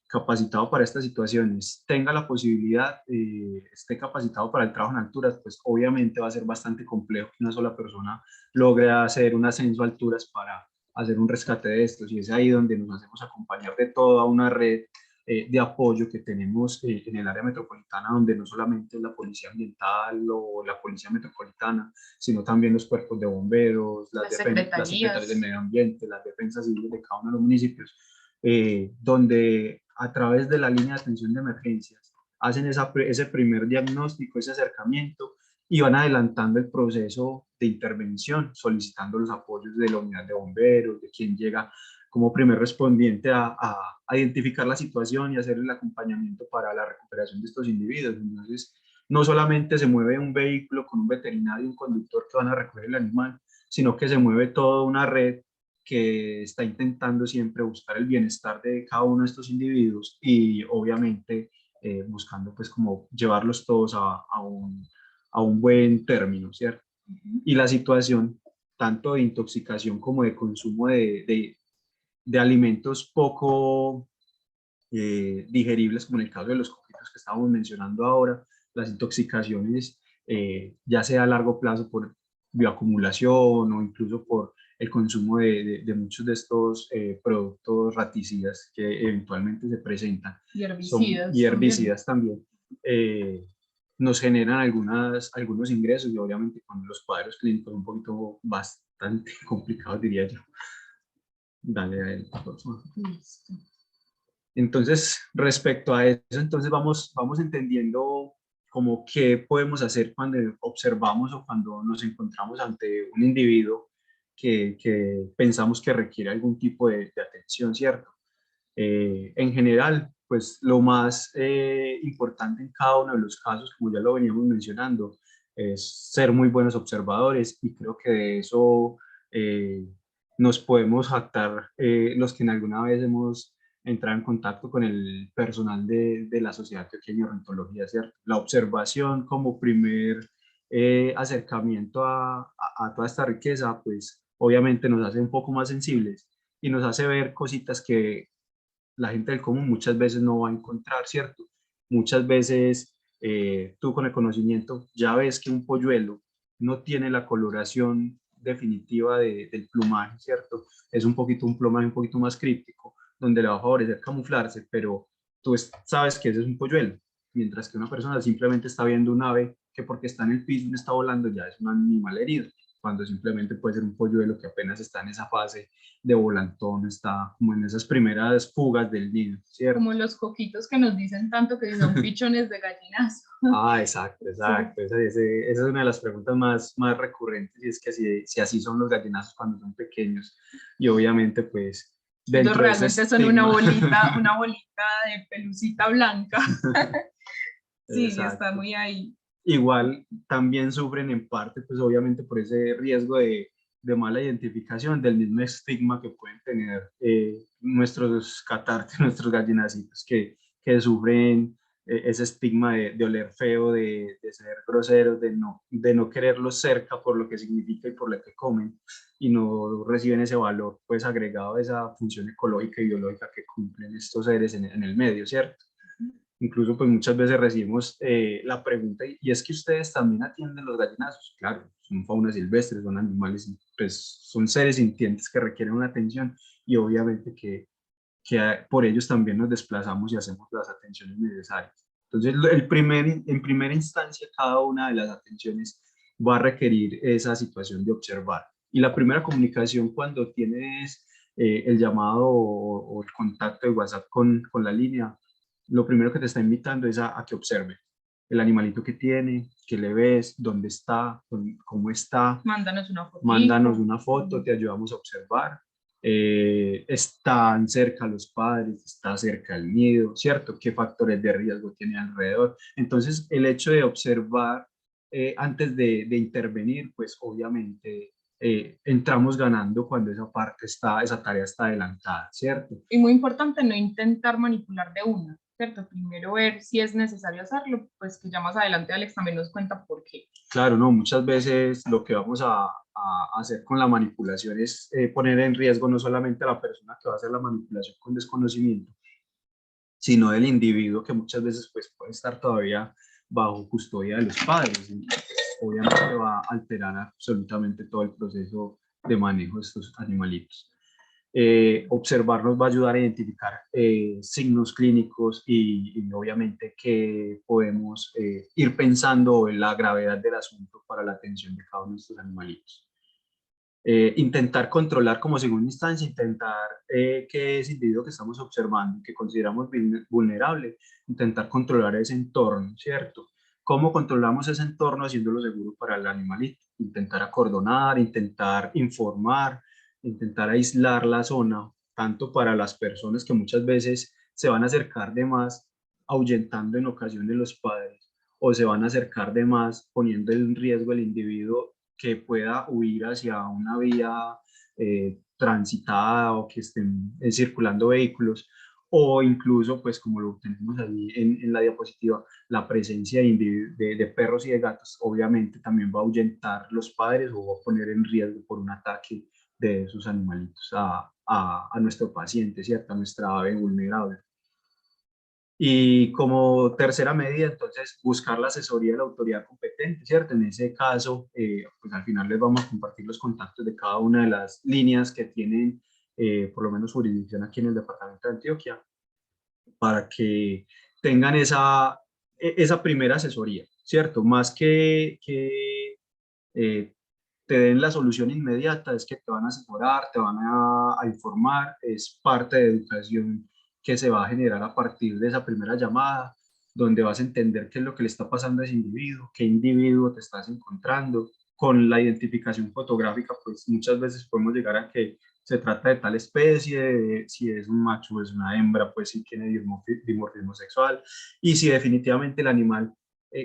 capacitado para estas situaciones tenga la posibilidad, esté capacitado para el trabajo en alturas, pues obviamente va a ser bastante complejo que una sola persona logre hacer un ascenso a alturas para hacer un rescate de estos. Y es ahí donde nos hacemos acompañar de toda una red de apoyo que tenemos en el área metropolitana, donde no solamente es la policía ambiental o la policía metropolitana, sino también los cuerpos de bomberos, las secretarias de Secretarías. medio ambiente, las defensas civiles de cada uno de los municipios, donde a través de la línea de atención de emergencias hacen ese primer diagnóstico, ese acercamiento y van adelantando el proceso de intervención, solicitando los apoyos de la unidad de bomberos, de quien llega como primer respondiente a identificar la situación y hacer el acompañamiento para la recuperación de estos individuos. Entonces, no solamente se mueve un vehículo con un veterinario y un conductor que van a recoger el animal, sino que se mueve toda una red que está intentando siempre buscar el bienestar de cada uno de estos individuos y obviamente buscando pues como llevarlos todos a un buen término, ¿cierto? Y la situación tanto de intoxicación como de consumo de alimentos poco digeribles, como en el caso de los coquitos que estábamos mencionando ahora, las intoxicaciones, ya sea a largo plazo por bioacumulación o incluso por el consumo de muchos de estos productos raticidas que eventualmente se presentan. Y herbicidas también. Nos generan algunos ingresos y obviamente con los cuadros clínicos un poquito bastante complicados, diría yo. Dale a él, por favor. Entonces, respecto a eso, entonces vamos entendiendo como qué podemos hacer cuando observamos o cuando nos encontramos ante un individuo que pensamos que requiere algún tipo de atención, ¿cierto? En general, pues lo más importante en cada uno de los casos, como ya lo veníamos mencionando, es ser muy buenos observadores, y creo que de eso nos podemos jactar los que en alguna vez hemos entrado en contacto con el personal de la Sociedad Antioqueña de Ornitología, ¿cierto? La observación como primer acercamiento a toda esta riqueza, pues obviamente nos hace un poco más sensibles y nos hace ver cositas que la gente del común muchas veces no va a encontrar, ¿cierto? Muchas veces tú con el conocimiento ya ves que un polluelo no tiene la coloración definitiva del plumaje, ¿cierto? Es un plumaje un poquito más críptico, donde le va a favorecer camuflarse, pero tú sabes que ese es un polluelo, mientras que una persona simplemente está viendo un ave que porque está en el piso y está volando ya es un animal herido, cuando simplemente puede ser un polluelo que apenas está en esa fase de volantón, está como en esas primeras fugas del nido, ¿cierto? Como los coquitos que nos dicen tanto que son pichones de gallinazo. Exacto. Sí. Esa es una de las preguntas más recurrentes, y es que si así son los gallinazos cuando son pequeños, y obviamente pues dentro Ellos de ese realmente son una estigma. bolita de pelucita blanca. Sí, está Exacto. muy ahí. Igual también sufren en parte, pues obviamente por ese riesgo de mala identificación, del mismo estigma que pueden tener nuestros catartes, nuestros gallinacitos, que sufren ese estigma de oler feo, de ser groseros, de no quererlos cerca por lo que significa y por lo que comen, y no reciben ese valor pues agregado a esa función ecológica y biológica que cumplen estos seres en el medio, ¿cierto? Incluso pues muchas veces recibimos la pregunta, y es que ustedes también atienden los gallinazos. Claro, son fauna silvestre, son animales, pues son seres sintientes que requieren una atención, y obviamente que por ellos también nos desplazamos y hacemos las atenciones necesarias. Entonces, en primera instancia, cada una de las atenciones va a requerir esa situación de observar. Y la primera comunicación cuando tienes el llamado o el contacto de WhatsApp con la línea, lo primero que te está invitando es a que observe el animalito que tiene, qué le ves, dónde está, cómo está. Mándanos una foto, te ayudamos a observar. Están cerca los padres, está cerca el nido, ¿cierto? ¿Qué factores de riesgo tiene alrededor? Entonces, el hecho de observar antes de intervenir, pues obviamente entramos ganando cuando esa tarea está adelantada, ¿cierto? Y muy importante no intentar manipular de una, ¿cierto? Primero ver si es necesario hacerlo, pues que ya más adelante Alex también nos cuenta por qué. Claro, no, muchas veces lo que vamos a hacer con la manipulación es poner en riesgo no solamente a la persona que va a hacer la manipulación con desconocimiento, sino del individuo que muchas veces pues, puede estar todavía bajo custodia de los padres. Y obviamente va a alterar absolutamente todo el proceso de manejo de estos animalitos. Observar nos va a ayudar a identificar signos clínicos y obviamente que podemos ir pensando en la gravedad del asunto para la atención de cada uno de estos animalitos. Intentar controlar como segunda instancia, intentar que ese individuo que estamos observando, que consideramos vulnerable, intentar controlar ese entorno, ¿cierto? ¿Cómo controlamos ese entorno haciéndolo seguro para el animalito? Intentar acordonar, intentar informar, intentar aislar la zona, tanto para las personas que muchas veces se van a acercar de más, ahuyentando en ocasiones los padres, o se van a acercar de más, poniendo en riesgo al individuo que pueda huir hacia una vía transitada, o que estén circulando vehículos, o incluso, pues como lo tenemos ahí en la diapositiva, la presencia de perros y de gatos, obviamente también va a ahuyentar los padres o va a poner en riesgo por un ataque de esos animalitos a nuestro paciente, ¿cierto? A nuestra ave vulnerable. Y como tercera medida, entonces, buscar la asesoría de la autoridad competente, ¿cierto? En ese caso, pues al final les vamos a compartir los contactos de cada una de las líneas que tienen, por lo menos jurisdicción aquí en el departamento de Antioquia, para que tengan esa primera asesoría, ¿cierto? Más que te den la solución inmediata, es que te van a asesorar, te van a informar, es parte de educación que se va a generar a partir de esa primera llamada, donde vas a entender qué es lo que le está pasando a ese individuo, qué individuo te estás encontrando. Con la identificación fotográfica, pues muchas veces podemos llegar a que se trata de tal especie, si es un macho o es una hembra, pues si tiene dimorfismo sexual, y si definitivamente el animal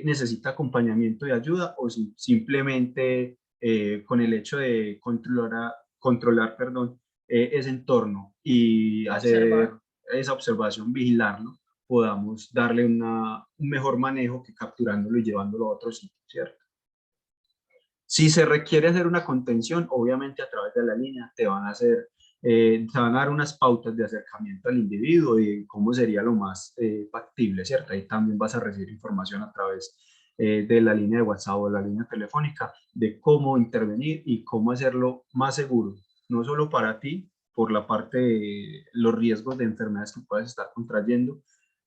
necesita acompañamiento y ayuda, o si simplemente con el hecho de controlar perdón, ese entorno y hacer esa observación, vigilarlo, podamos darle un mejor manejo que capturándolo y llevándolo a otro sitio, ¿cierto? Si se requiere hacer una contención, obviamente a través de la línea te van a dar unas pautas de acercamiento al individuo y cómo sería lo más factible, ¿cierto? Ahí también vas a recibir información a través de la línea de WhatsApp o la línea telefónica de cómo intervenir y cómo hacerlo más seguro, no solo para ti, por la parte de los riesgos de enfermedades que puedas estar contrayendo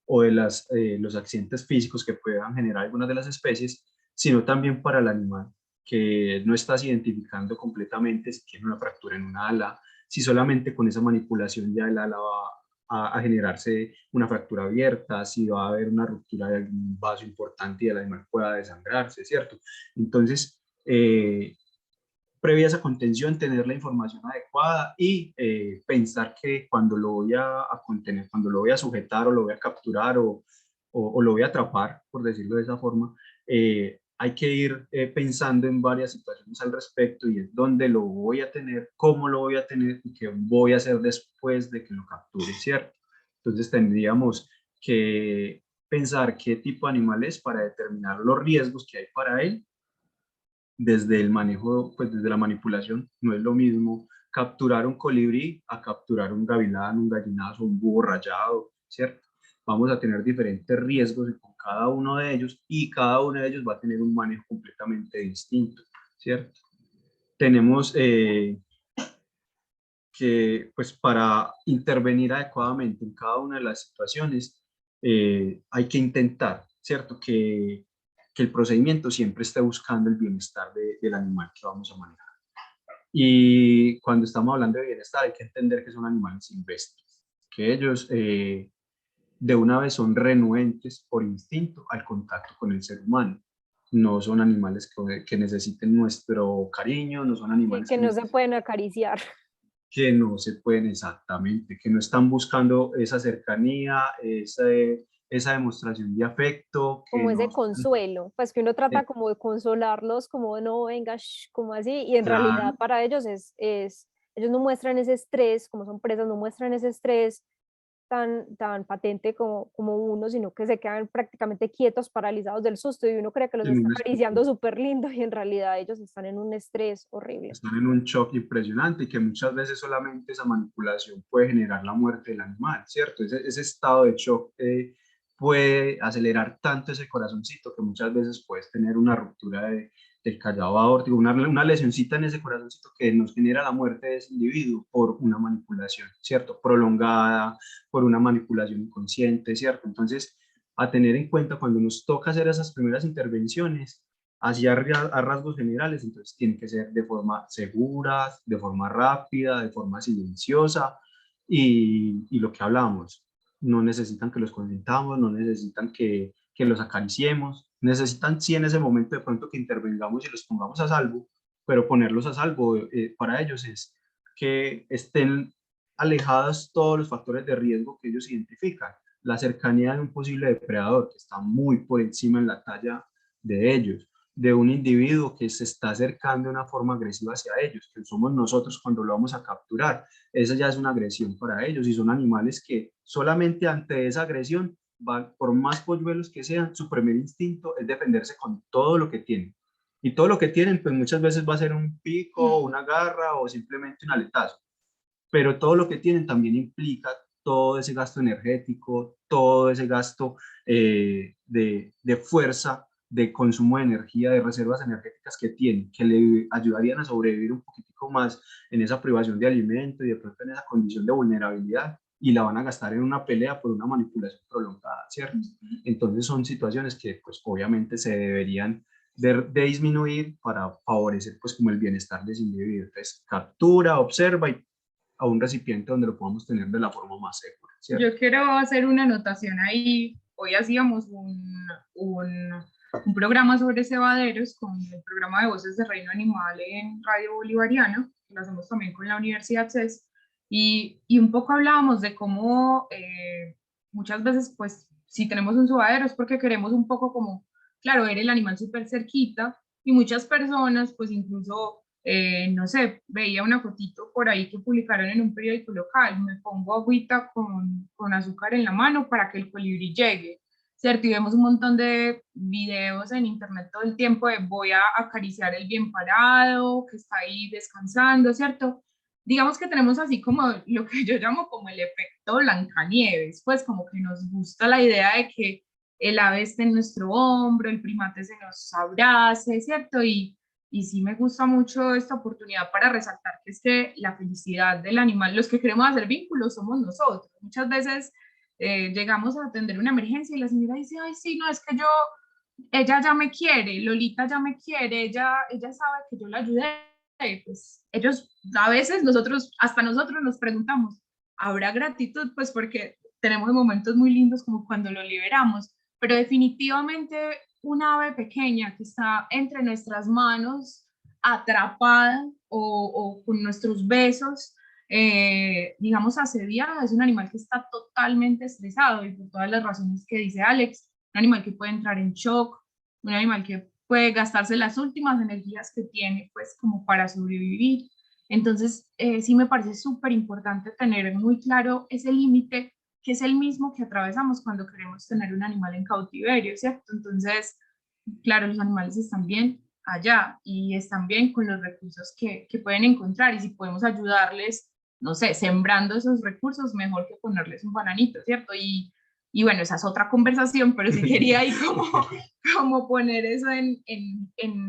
o de los accidentes físicos que puedan generar algunas de las especies, sino también para el animal, que no estás identificando completamente si tiene una fractura en una ala, si solamente con esa manipulación ya el ala va a generarse una fractura abierta, si va a haber una ruptura de algún vaso importante y el animal pueda desangrarse, ¿cierto? Entonces, previa a esa contención, tener la información adecuada y pensar que cuando lo voy a contener, cuando lo voy a sujetar o lo voy a capturar o lo voy a atrapar, por decirlo de esa forma, hay que ir pensando en varias situaciones al respecto y es dónde lo voy a tener, cómo lo voy a tener y qué voy a hacer después de que lo capture, ¿cierto? Entonces tendríamos que pensar qué tipo de animal es para determinar los riesgos que hay para él desde el manejo, pues desde la manipulación. No es lo mismo capturar un colibrí a capturar un gavilán, un gallinazo, un búho rayado, ¿cierto? Vamos a tener diferentes riesgos con cada uno de ellos y cada uno de ellos va a tener un manejo completamente distinto, ¿cierto? Tenemos que, pues para intervenir adecuadamente en cada una de las situaciones, hay que intentar, ¿cierto? Que el procedimiento siempre esté buscando el bienestar del animal que vamos a manejar. Y cuando estamos hablando de bienestar, hay que entender que son animales silvestres, que ellos de una vez son renuentes por instinto al contacto con el ser humano. No son animales que necesiten nuestro cariño, no son animales que no se pueden acariciar. Que no se pueden exactamente, que no están buscando esa cercanía, esa demostración de afecto, que Como no ese consuelo, pues que uno trata como de consolarlos, como no, venga, como así, y en realidad claro, para ellos ellos no muestran ese estrés, como son presas, no muestran ese estrés tan patente como uno, sino que se quedan prácticamente quietos, paralizados del susto, y uno cree que los en está un acariciando súper lindo, y en realidad ellos están en un estrés horrible. están en un shock impresionante y que muchas veces solamente esa manipulación puede generar la muerte del animal, ¿cierto? Ese estado de shock puede acelerar tanto ese corazoncito que muchas veces puedes tener una ruptura del callado aórtico, una lesioncita en ese corazoncito que nos genera la muerte de ese individuo por una manipulación, ¿cierto? Prolongada, por una manipulación inconsciente, ¿cierto? Entonces, a tener en cuenta cuando nos toca hacer esas primeras intervenciones, así a rasgos generales, entonces tiene que ser de forma segura, de forma rápida, de forma silenciosa y lo que hablamos, no necesitan que los consintamos, no necesitan que los acariciemos, necesitan sí en ese momento de pronto que intervengamos y los pongamos a salvo, pero ponerlos a salvo para ellos es que estén alejados todos los factores de riesgo que ellos identifican, la cercanía de un posible depredador que está muy por encima en la talla de ellos, de un individuo que se está acercando de una forma agresiva hacia ellos, que somos nosotros cuando lo vamos a capturar. Esa ya es una agresión para ellos y son animales que solamente ante esa agresión, van, por más polluelos que sean, su primer instinto es defenderse con todo lo que tienen. Y todo lo que tienen, pues muchas veces va a ser un pico, una garra o simplemente un aletazo. Pero todo lo que tienen también implica todo ese gasto energético, todo ese gasto de fuerza, de consumo de energía, de reservas energéticas que tienen, que le ayudarían a sobrevivir un poquitico más en esa privación de alimento y de pronto en esa condición de vulnerabilidad, y la van a gastar en una pelea por una manipulación prolongada, ¿cierto? Entonces son situaciones que pues obviamente se deberían de disminuir para favorecer pues como el bienestar de ese individuo. Entonces captura, observa y a un recipiente donde lo podamos tener de la forma más segura, ¿cierto? Yo quiero hacer una anotación ahí. Hoy hacíamos un programa sobre cebaderos con el programa de Voces de Reino Animal en Radio Bolivariana, que lo hacemos también con la Universidad CES, y un poco hablábamos de cómo muchas veces, pues, si tenemos un cebadero es porque queremos un poco como, claro, ver el animal súper cerquita, y muchas personas, pues, incluso no sé, veía una fotito por ahí que publicaron en un periódico local, me pongo agüita con azúcar en la mano para que el colibrí llegue, ¿cierto? Y vemos un montón de videos en internet todo el tiempo de voy a acariciar el bien parado, que está ahí descansando, ¿cierto? Digamos que tenemos así como lo que yo llamo como el efecto Blancanieves, pues como que nos gusta la idea de que el ave esté en nuestro hombro, el primate se nos abrace, ¿cierto? Y sí me gusta mucho esta oportunidad para resaltar que es que la felicidad del animal, los que queremos hacer vínculos somos nosotros. Muchas veces llegamos a atender una emergencia y la señora dice, ay, sí, no, es que ella ya me quiere, Lolita ya me quiere, ella sabe que yo la ayudé. Pues ellos, a veces nosotros, hasta nosotros nos preguntamos, ¿habrá gratitud? Pues porque tenemos momentos muy lindos como cuando lo liberamos, pero definitivamente una ave pequeña que está entre nuestras manos, atrapada o con nuestros besos, digamos, asediada, es un animal que está totalmente estresado y por todas las razones que dice Alex, un animal que puede entrar en shock, un animal que puede gastarse las últimas energías que tiene, pues, como para sobrevivir. Entonces, sí me parece súper importante tener muy claro ese límite que es el mismo que atravesamos cuando queremos tener un animal en cautiverio, ¿cierto? Entonces, claro, los animales están bien allá y están bien con los recursos que pueden encontrar y si podemos ayudarles, no sé, sembrando esos recursos, mejor que ponerles un bananito, ¿cierto? Y bueno, esa es otra conversación, pero sí quería ahí como poner eso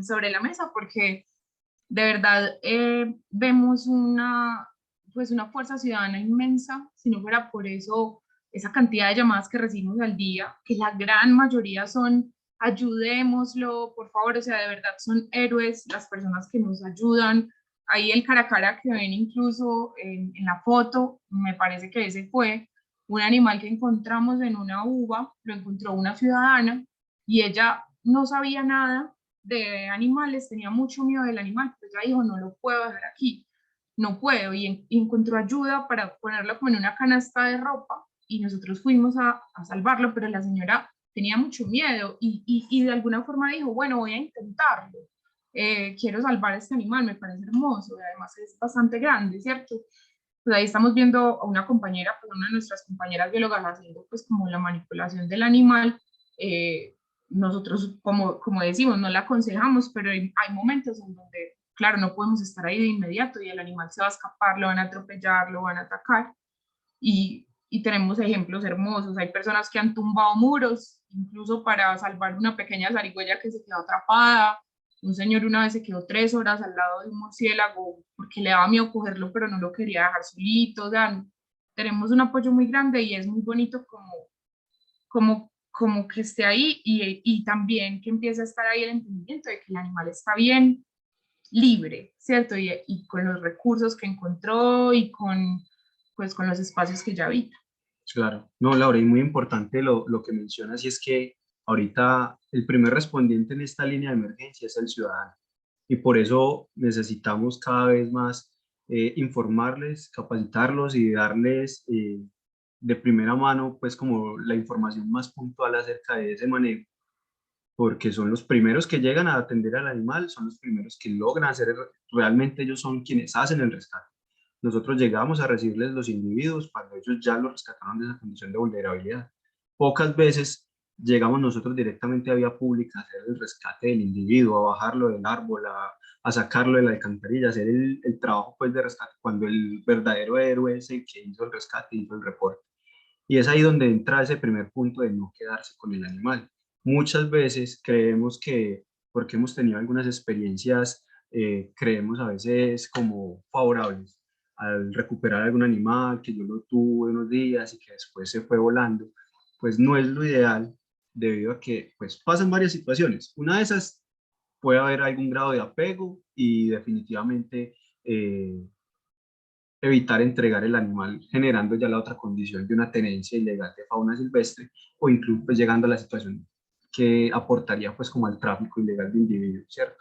sobre la mesa porque de verdad vemos pues una fuerza ciudadana inmensa, si no fuera por eso, esa cantidad de llamadas que recibimos al día, que la gran mayoría son ayudémoslo, por favor, o sea, de verdad son héroes las personas que nos ayudan. Ahí el cara a cara que ven incluso en la foto, me parece que ese fue un animal que encontramos en una uva, lo encontró una ciudadana y ella no sabía nada de animales, tenía mucho miedo del animal, pues ella dijo, no lo puedo dejar aquí, no puedo, y encontró ayuda para ponerlo como en una canasta de ropa, y nosotros fuimos a salvarlo, pero la señora tenía mucho miedo, y de alguna forma dijo, bueno, voy a intentarlo, quiero salvar a este animal, me parece hermoso, y además es bastante grande, ¿cierto? Pues ahí estamos viendo a una compañera, pues una de nuestras compañeras biólogas haciendo pues como la manipulación del animal, nosotros, como decimos, no la aconsejamos, pero hay momentos en donde, claro, no podemos estar ahí de inmediato y el animal se va a escapar, lo van a atropellar, lo van a atacar. Y tenemos ejemplos hermosos. Hay personas que han tumbado muros, incluso para salvar una pequeña zarigüeya que se quedó atrapada. Un señor una vez se quedó 3 horas al lado de un murciélago porque le daba miedo cogerlo, pero no lo quería dejar solito. O sea, tenemos un apoyo muy grande y es muy bonito como que esté ahí y también que empiece a estar ahí el entendimiento de que el animal está bien, libre, ¿cierto? Y con los recursos que encontró y pues, con los espacios que ya habita. Claro, no, Laura, y muy importante lo que mencionas, y es que ahorita el primer respondiente en esta línea de emergencia es el ciudadano, y por eso necesitamos cada vez más informarles, capacitarlos y darles de primera mano, pues como la información más puntual acerca de ese manejo, porque son los primeros que llegan a atender al animal, son los primeros que logran hacer, realmente ellos son quienes hacen el rescate. Nosotros llegamos a recibirles los individuos cuando ellos ya los rescataron de esa condición de vulnerabilidad. Pocas veces llegamos nosotros directamente a vía pública a hacer el rescate del individuo, a bajarlo del árbol, a sacarlo de la alcantarilla, a hacer el trabajo pues de rescate, cuando el verdadero héroe es el que hizo el rescate, hizo el reporte. Y es ahí donde entra ese primer punto de no quedarse con el animal. Muchas veces creemos que, porque hemos tenido algunas experiencias, creemos a veces como favorables al recuperar algún animal, que yo lo tuve unos días y que después se fue volando, pues no es lo ideal, debido a que pues pasan varias situaciones. Una de esas puede haber algún grado de apego y definitivamente evitar entregar el animal, generando ya la otra condición de una tenencia ilegal de fauna silvestre, o incluso pues, llegando a la situación que aportaría pues como al tráfico ilegal de individuos, ¿cierto?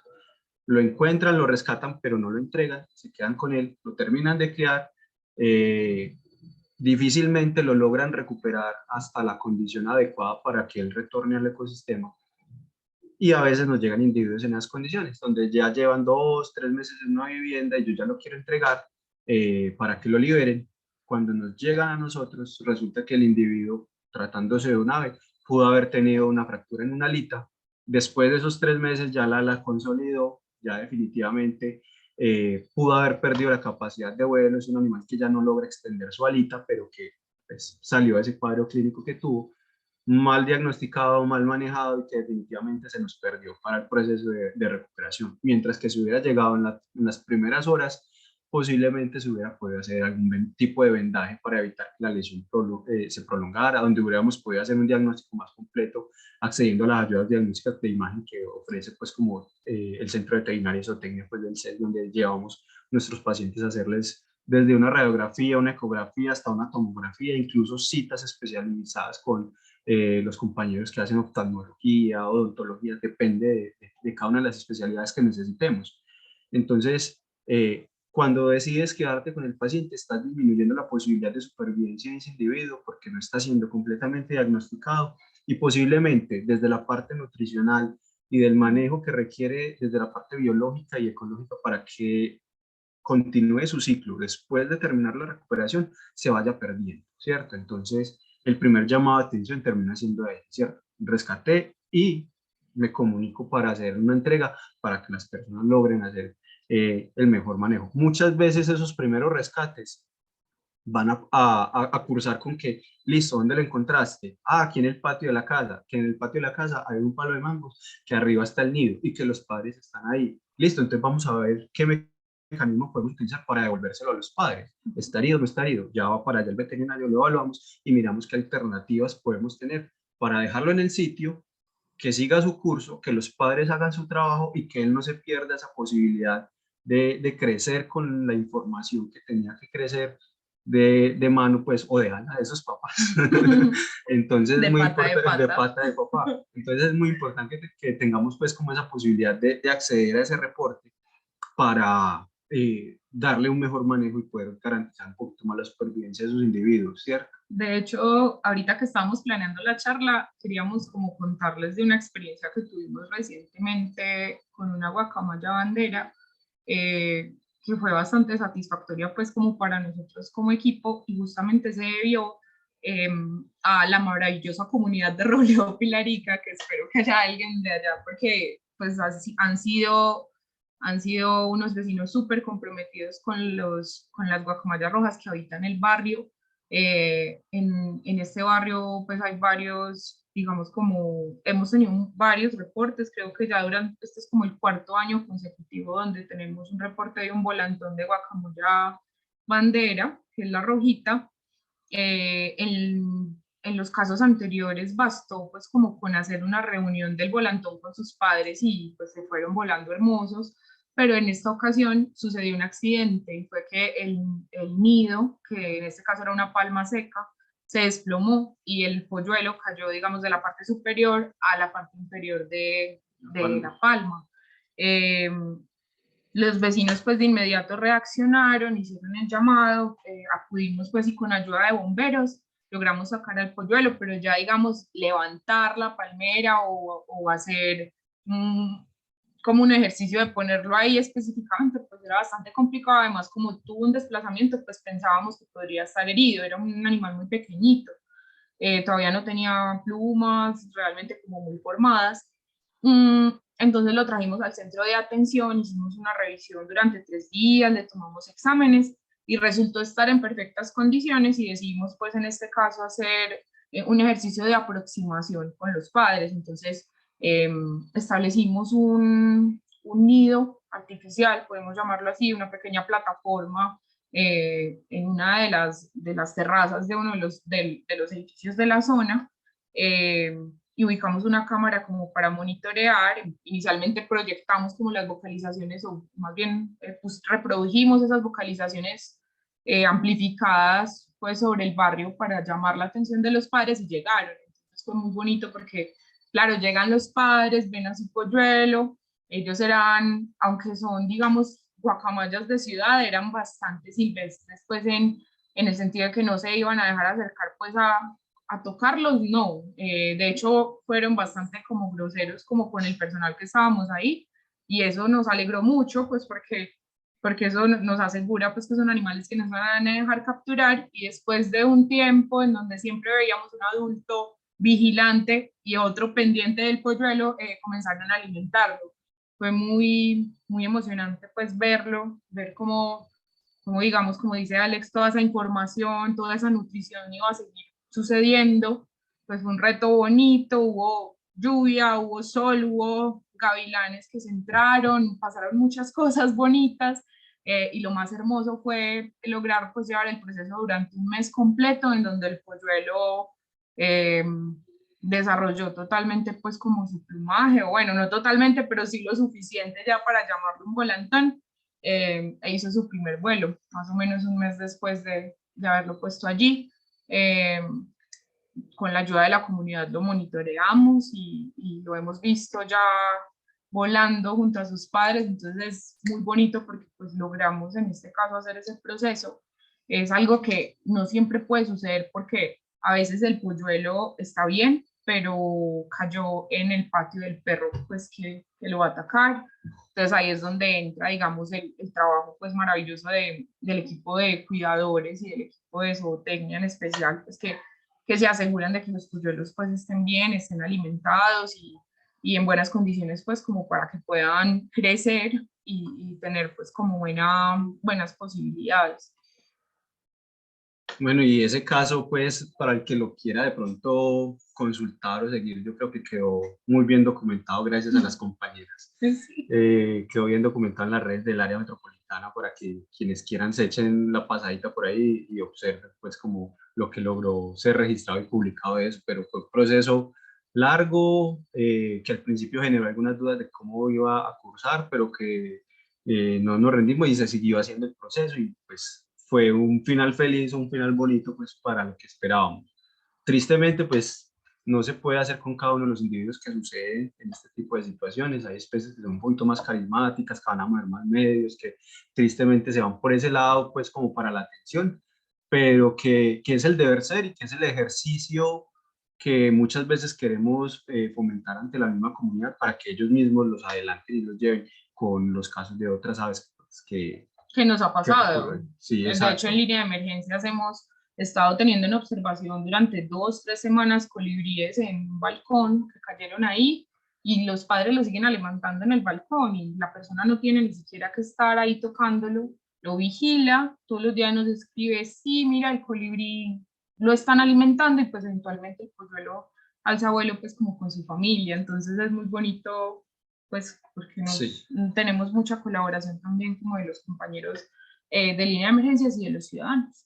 Lo encuentran, lo rescatan, pero no lo entregan, se quedan con él, lo terminan de criar, difícilmente lo logran recuperar hasta la condición adecuada para que él retorne al ecosistema. Y a veces nos llegan individuos en esas condiciones, donde ya llevan 2, 3 meses en una vivienda y yo ya lo quiero entregar para que lo liberen. Cuando nos llegan a nosotros, resulta que el individuo, tratándose de un ave, pudo haber tenido una fractura en una alita. Después de esos 3 meses ya la consolidó, ya definitivamente pudo haber perdido la capacidad de vuelo. Es un animal que ya no logra extender su alita, pero que pues, salió de ese cuadro clínico que tuvo, mal diagnosticado, mal manejado, y que definitivamente se nos perdió para el proceso de recuperación. Mientras que si hubiera llegado en las primeras horas, posiblemente se hubiera podido hacer algún tipo de vendaje para evitar que la lesión se prolongara, donde hubiéramos podido hacer un diagnóstico más completo, accediendo a las ayudas diagnósticas de imagen que ofrece pues como el Centro de Veterinaria y Zootecnia pues, del CES, donde llevamos nuestros pacientes a hacerles desde una radiografía, una ecografía, hasta una tomografía, incluso citas especializadas con los compañeros que hacen oftalmología, odontología, depende de cada una de las especialidades que necesitemos. Entonces, cuando decides quedarte con el paciente, estás disminuyendo la posibilidad de supervivencia de ese individuo porque no está siendo completamente diagnosticado, y posiblemente desde la parte nutricional y del manejo que requiere desde la parte biológica y ecológica para que continúe su ciclo después de terminar la recuperación, se vaya perdiendo, ¿cierto? Entonces, el primer llamado de atención termina siendo ahí, ¿cierto? Rescaté y me comunico para hacer una entrega para que las personas logren hacer el mejor manejo. Muchas veces esos primeros rescates van a cursar con que, listo, ¿dónde lo encontraste? Ah, aquí en el patio de la casa, que en el patio de la casa hay un palo de mangos, que arriba está el nido y que los padres están ahí. Listo, entonces vamos a ver qué mecanismo podemos utilizar para devolvérselo a los padres. ¿Está herido o no está herido? Ya va para allá el veterinario, lo evaluamos y miramos qué alternativas podemos tener para dejarlo en el sitio, que siga su curso, que los padres hagan su trabajo y que él no se pierda esa posibilidad de crecer con la información que tenía que crecer de mano, pues, o de ala de esos papás. Entonces, De muy pata de importante, de pata. pata de papá. Entonces, es muy importante que tengamos, pues, como esa posibilidad de acceder a ese reporte para darle un mejor manejo y poder garantizar un poquito más la supervivencia de esos individuos, ¿cierto? De hecho, ahorita que estábamos planeando la charla, queríamos como contarles de una experiencia que tuvimos recientemente con una guacamaya bandera, que fue bastante satisfactoria pues como para nosotros como equipo, y justamente se debió a la maravillosa comunidad de Robledo Pilarica, que espero que haya alguien de allá, porque pues han sido unos vecinos súper comprometidos con las guacamayas rojas que habitan el barrio. En este barrio pues hay varios, digamos, como hemos tenido varios reportes. Creo que ya durante, este es como el cuarto año consecutivo donde tenemos un reporte de un volantón de guacamaya bandera, que es la rojita. En los casos anteriores bastó pues como con hacer una reunión del volantón con sus padres y pues se fueron volando hermosos, pero en esta ocasión sucedió un accidente y fue que el nido, que en este caso era una palma seca, se desplomó y el polluelo cayó, digamos, de la parte superior a la parte inferior de la palma. Los vecinos pues de inmediato reaccionaron, hicieron el llamado, acudimos pues y con ayuda de bomberos logramos sacar al polluelo, pero ya digamos levantar la palmera o hacer como un ejercicio de ponerlo ahí específicamente pues era bastante complicado. Además, como tuvo un desplazamiento, pues pensábamos que podría estar herido, era un animal muy pequeñito. todavía no tenía plumas realmente como muy formadas. Entonces lo trajimos al centro de atención, hicimos una revisión durante 3 días, le tomamos exámenes y resultó estar en perfectas condiciones y decidimos pues en este caso hacer un ejercicio de aproximación con los padres. Entonces establecimos un nido artificial, podemos llamarlo así, una pequeña plataforma en una de las terrazas de uno de los edificios de la zona, y ubicamos una cámara como para monitorear. Inicialmente proyectamos como las vocalizaciones, o más bien pues reprodujimos esas vocalizaciones amplificadas pues sobre el barrio para llamar la atención de los padres y llegaron. Entonces fue muy bonito porque, claro, llegan los padres, ven a su polluelo, ellos eran, aunque son, digamos, guacamayas de ciudad, eran bastante silvestres, pues en el sentido de que no se iban a dejar acercar pues a tocarlos, no. De hecho, fueron bastante como groseros como con el personal que estábamos ahí, y eso nos alegró mucho, pues porque eso nos asegura pues que son animales que nos van a dejar capturar, y después de un tiempo en donde siempre veíamos un adulto vigilante y otro pendiente del polluelo, comenzaron a alimentarlo. Fue muy, muy emocionante pues verlo, ver cómo digamos, como dice Alex, toda esa información, toda esa nutrición iba a seguir sucediendo. Pues fue un reto bonito, hubo lluvia, hubo sol, hubo gavilanes que se entraron, pasaron muchas cosas bonitas, y lo más hermoso fue lograr pues llevar el proceso durante un mes completo en donde el polluelo eh, desarrolló totalmente pues como su plumaje, o bueno, no totalmente, pero sí lo suficiente ya para llamarlo un volantón, e hizo su primer vuelo, más o menos un mes después de haberlo puesto allí. Con la ayuda de la comunidad lo monitoreamos y lo hemos visto ya volando junto a sus padres. Entonces es muy bonito porque pues logramos en este caso hacer ese proceso. Es algo que no siempre puede suceder porque a veces el polluelo está bien, pero cayó en el patio del perro pues que lo va a atacar. Entonces ahí es donde entra, digamos, el trabajo pues maravilloso del equipo de cuidadores y del equipo de zootecnia en especial, pues que se aseguran de que los polluelos pues estén bien, estén alimentados y en buenas condiciones pues como para que puedan crecer y tener pues como buenas posibilidades. Bueno, y ese caso, pues, para el que lo quiera de pronto consultar o seguir, yo creo que quedó muy bien documentado gracias a las compañeras. Sí. Quedó bien documentado en las redes del área metropolitana para que quienes quieran se echen la pasadita por ahí y observen, pues, como lo que logró ser registrado y publicado de eso. Pero fue un proceso largo, que al principio generó algunas dudas de cómo iba a cursar, pero que no nos rendimos y se siguió haciendo el proceso y pues fue un final feliz, un final bonito pues para lo que esperábamos. Tristemente pues no se puede hacer con cada uno de los individuos que sucede en este tipo de situaciones. Hay especies que son un poquito más carismáticas, que van a mover más medios, que tristemente se van por ese lado pues como para la atención, pero que es el deber ser y que es el ejercicio que muchas veces queremos fomentar ante la misma comunidad para que ellos mismos los adelanten y los lleven con los casos de otras aves Que nos ha que pasado. ocurren. Sí, De hecho, en exacto. línea de emergencias hemos estado teniendo en observación durante 2, 3 semanas colibríes en un balcón que cayeron ahí, y los padres lo siguen alimentando en el balcón y la persona no tiene ni siquiera que estar ahí tocándolo, lo vigila, todos los días nos escribe, sí, mira, el colibrí lo están alimentando, y pues eventualmente el polluelo alza vuelo pues como con su familia. Entonces es muy bonito pues porque Sí. tenemos mucha colaboración también como de los compañeros de línea de emergencias y de los ciudadanos.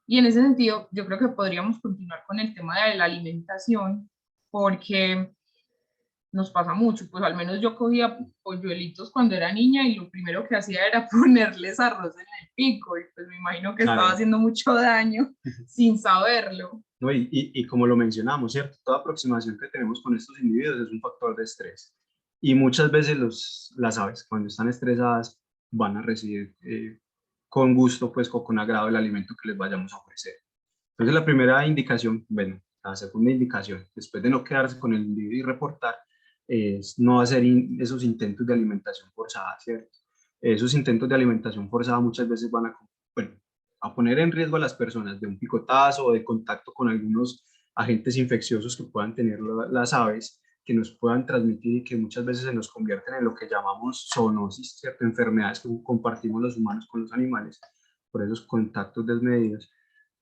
Y en ese sentido, yo creo que podríamos continuar con el tema de la alimentación, porque nos pasa mucho, pues al menos yo cogía polluelitos cuando era niña y lo primero que hacía era ponerles arroz en el pico, y pues me imagino que estaba Claro. haciendo mucho daño sin saberlo. No, y como lo mencionamos, ¿cierto? Toda aproximación que tenemos con estos individuos es un factor de estrés. Y muchas veces las aves, cuando están estresadas, van a recibir con gusto, pues con agrado el alimento que les vayamos a ofrecer. Entonces, la primera indicación, bueno, la segunda indicación, después de no quedarse con el individuo y reportar, es no hacer esos intentos de alimentación forzada, ¿cierto? Esos intentos de alimentación forzada muchas veces van a, bueno, a poner en riesgo a las personas de un picotazo o de contacto con algunos agentes infecciosos que puedan tener las aves, que nos puedan transmitir y que muchas veces se nos convierten en lo que llamamos zoonosis, ¿cierto? Enfermedades que compartimos los humanos con los animales por esos contactos desmedidos,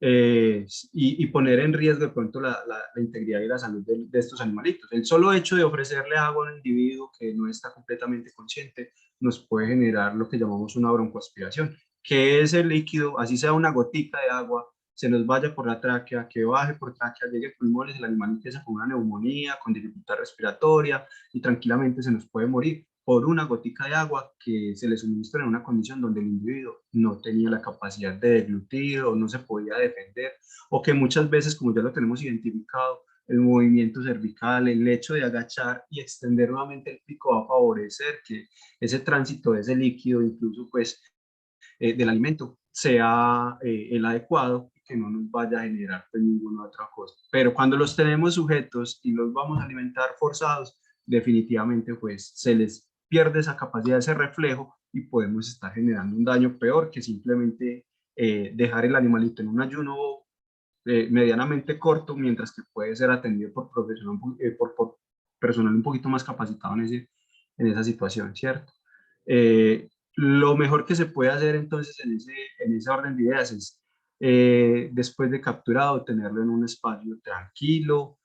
y poner en riesgo de pronto la integridad y la salud de estos animalitos. El solo hecho de ofrecerle agua a un individuo que no está completamente consciente nos puede generar lo que llamamos una broncoaspiración, que es el líquido, así sea una gotica de agua, se nos vaya por la tráquea, que baje por tráquea, llegue a pulmones, el animal empieza con una neumonía, con dificultad respiratoria y tranquilamente se nos puede morir por una gotica de agua que se le suministró en una condición donde el individuo no tenía la capacidad de deglutir o no se podía defender, o que muchas veces, como ya lo tenemos identificado, el movimiento cervical, el hecho de agachar y extender nuevamente el pico va a favorecer que ese tránsito de ese líquido, incluso pues del alimento, sea el adecuado, que no nos vaya a generar pues ninguna otra cosa. Pero cuando los tenemos sujetos y los vamos a alimentar forzados, definitivamente pues se les pierde esa capacidad, ese reflejo, y podemos estar generando un daño peor que simplemente dejar el animalito en un ayuno medianamente corto, mientras que puede ser atendido por, por personal un poquito más capacitado en esa situación, ¿cierto? Lo mejor que se puede hacer entonces en ese orden de ideas es, después de capturado, tenerlo en un espacio tranquilo.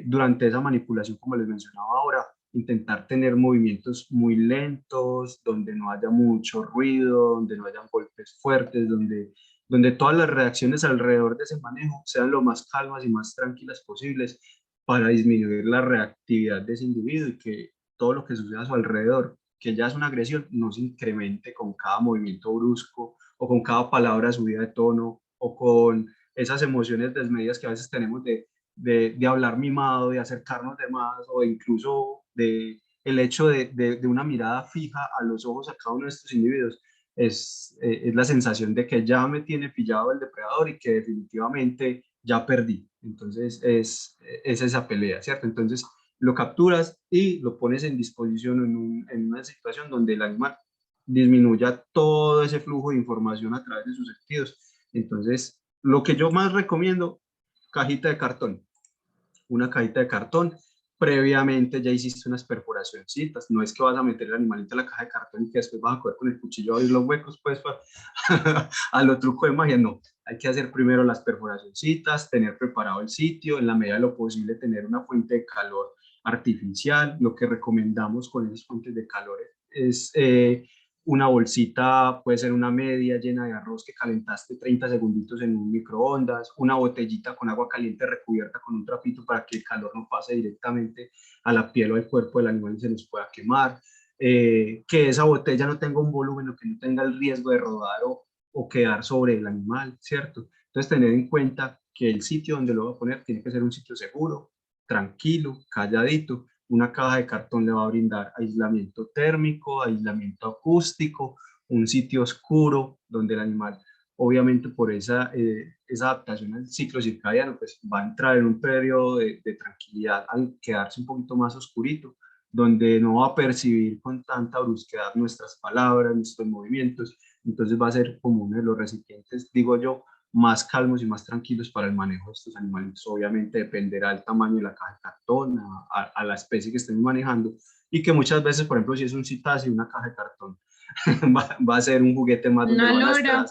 Durante esa manipulación, como les mencionaba ahora, intentar tener movimientos muy lentos, donde no haya mucho ruido, donde no haya golpes fuertes, donde todas las reacciones alrededor de ese manejo sean lo más calmas y más tranquilas posibles para disminuir la reactividad de ese individuo y que todo lo que suceda a su alrededor, que ya es una agresión, no se incremente con cada movimiento brusco o con cada palabra subida de tono o con esas emociones desmedidas que a veces tenemos de hablar mimado, de acercarnos de más, o incluso de el hecho de una mirada fija a los ojos a cada uno de estos individuos. Es la sensación de que ya me tiene pillado el depredador y que definitivamente ya perdí. Entonces es esa pelea, ¿cierto? Entonces lo capturas y lo pones en disposición en una situación donde el animal disminuya todo ese flujo de información a través de sus sentidos. Entonces, lo que yo más recomiendo, cajita de cartón. Una cajita de cartón, previamente ya hiciste unas perforacioncitas, no es que vas a meter el animalito en la caja de cartón y que después vas a coger con el cuchillo a abrir los huecos, pues a lo truco de magia, no. Hay que hacer primero las perforacioncitas, tener preparado el sitio, en la medida de lo posible tener una fuente de calor artificial. Lo que recomendamos con esas fuentes de calor es una bolsita, puede ser una media llena de arroz que calentaste 30 segunditos en un microondas, una botellita con agua caliente recubierta con un trapito para que el calor no pase directamente a la piel o al cuerpo del animal y se nos pueda quemar. Que esa botella no tenga un volumen o que no tenga el riesgo de rodar o quedar sobre el animal, ¿cierto? Entonces tener en cuenta que el sitio donde lo va a poner tiene que ser un sitio seguro, tranquilo, calladito. Una caja de cartón le va a brindar aislamiento térmico, aislamiento acústico, un sitio oscuro donde el animal, obviamente por esa adaptación al ciclo circadiano, pues va a entrar en un periodo de tranquilidad al quedarse un poquito más oscurito, donde no va a percibir con tanta brusquedad nuestras palabras, nuestros movimientos. Entonces va a ser como uno de los recipientes, digo yo, más calmos y más tranquilos para el manejo de estos animales. Obviamente dependerá del tamaño de la caja de cartón, a la especie que estén manejando, y que muchas veces, por ejemplo, si es un cetáceo, una caja de cartón va a ser un juguete más donde lo van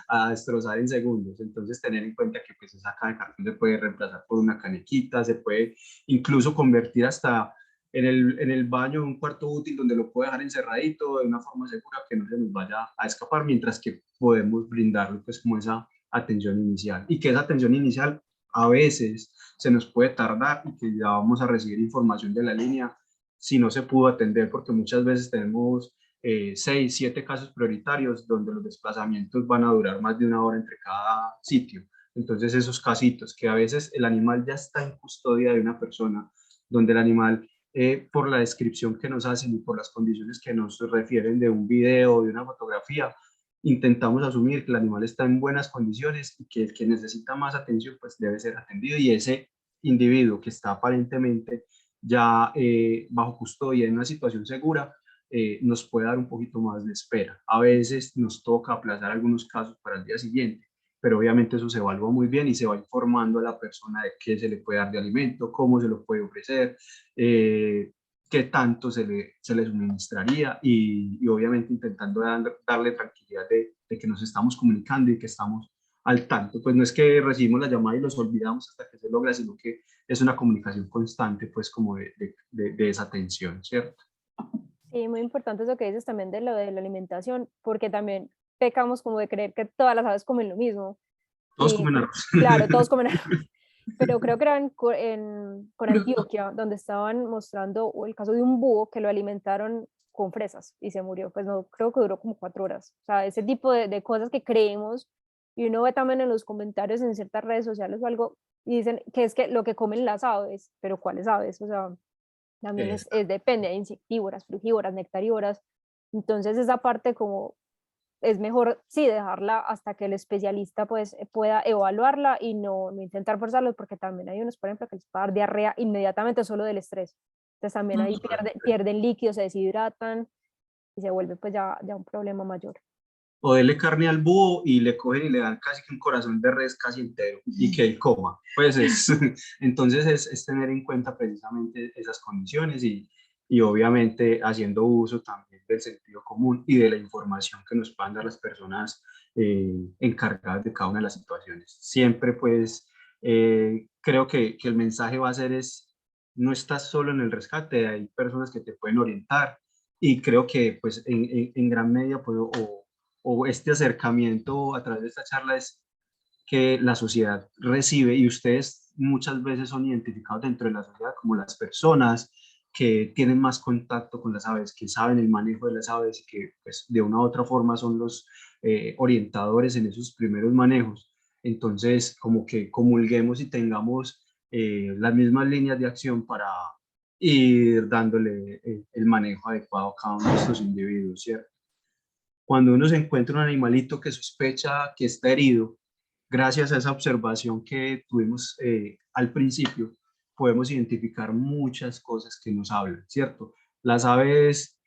a destrozar en segundos. Entonces tener en cuenta que pues esa caja de cartón se puede reemplazar por una canequita, se puede incluso convertir hasta en el baño, un cuarto útil donde lo puede dejar encerradito de una forma segura que no se nos vaya a escapar, mientras que podemos brindarle pues como esa atención inicial, y que esa atención inicial a veces se nos puede tardar y que ya vamos a recibir información de la línea si no se pudo atender, porque muchas veces tenemos 6, 7 casos prioritarios donde los desplazamientos van a durar más de una hora entre cada sitio. Entonces esos casitos que a veces el animal ya está en custodia de una persona, donde el animal por la descripción que nos hacen y por las condiciones que nos refieren de un video o de una fotografía, intentamos asumir que el animal está en buenas condiciones y que el que necesita más atención pues debe ser atendido, y ese individuo que está aparentemente ya bajo custodia en una situación segura nos puede dar un poquito más de espera. A veces nos toca aplazar algunos casos para el día siguiente, pero obviamente eso se evalúa muy bien y se va informando a la persona de qué se le puede dar de alimento, cómo se lo puede ofrecer, qué tanto se le suministraría y obviamente intentando darle tranquilidad de que nos estamos comunicando y que estamos al tanto. Pues no es que recibimos la llamada y los olvidamos hasta que se logra, sino que es una comunicación constante, pues como de esa atención, ¿cierto? Sí, muy importante eso que dices también de lo de la alimentación, porque también pecamos como de creer que todas las aves comen lo mismo. Todos Y comen arroz. claro, todos comen arroz. Pero creo que era con Antioquia, donde estaban mostrando el caso de un búho que lo alimentaron con fresas y se murió. Pues no, creo que duró como 4 horas. O sea, ese tipo de cosas que creemos y uno ve también en los comentarios en ciertas redes sociales o algo y dicen que es que lo que comen las aves, pero ¿cuáles aves? O sea, también depende, hay insectívoras, frugívoras, nectarívoras. Entonces esa parte como es mejor, sí, dejarla hasta que el especialista pues pueda evaluarla y no intentar forzarlos, porque también hay unos, por ejemplo, que les puede dar diarrea inmediatamente solo del estrés. Entonces también ahí pierden líquidos, se deshidratan y se vuelve pues ya un problema mayor. O dele carne al búho y le cogen y le dan casi que un corazón de res casi entero y que él coma. Pues entonces es tener en cuenta precisamente esas condiciones y obviamente haciendo uso también del sentido común y de la información que nos puedan dar las personas encargadas de cada una de las situaciones. Siempre pues creo que el mensaje va a ser no estás solo en el rescate, hay personas que te pueden orientar y creo que pues en gran medida pues, o este acercamiento a través de esta charla es que la sociedad recibe y ustedes muchas veces son identificados dentro de la sociedad como las personas que tienen más contacto con las aves, que saben el manejo de las aves y que pues, de una u otra forma son los orientadores en esos primeros manejos. Entonces, como que comulguemos y tengamos las mismas líneas de acción para ir dándole el manejo adecuado a cada uno de estos individuos, ¿cierto? Cuando uno se encuentra un animalito que sospecha que está herido, gracias a esa observación que tuvimos al principio, podemos identificar muchas cosas que nos hablan, ¿cierto? Las aves,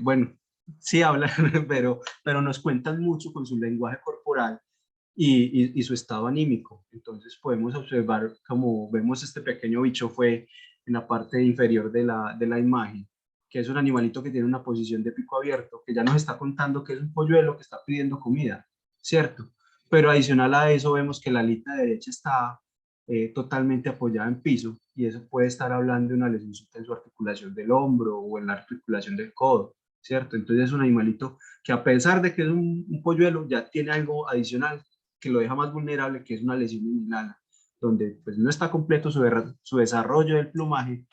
bueno, sí hablan, pero nos cuentan mucho con su lenguaje corporal y su estado anímico. Entonces podemos observar, como vemos este pequeño bicho fue en la parte inferior de la imagen, que es un animalito que tiene una posición de pico abierto, que ya nos está contando que es un polluelo que está pidiendo comida, ¿cierto? Pero adicional a eso vemos que la alita derecha está totalmente apoyada en piso y eso puede estar hablando de una lesión en su articulación del hombro o en la articulación del codo, ¿cierto? Entonces es un animalito que a pesar de que es un polluelo ya tiene algo adicional que lo deja más vulnerable, que es una lesión en el ala, donde pues no está completo su desarrollo del plumaje,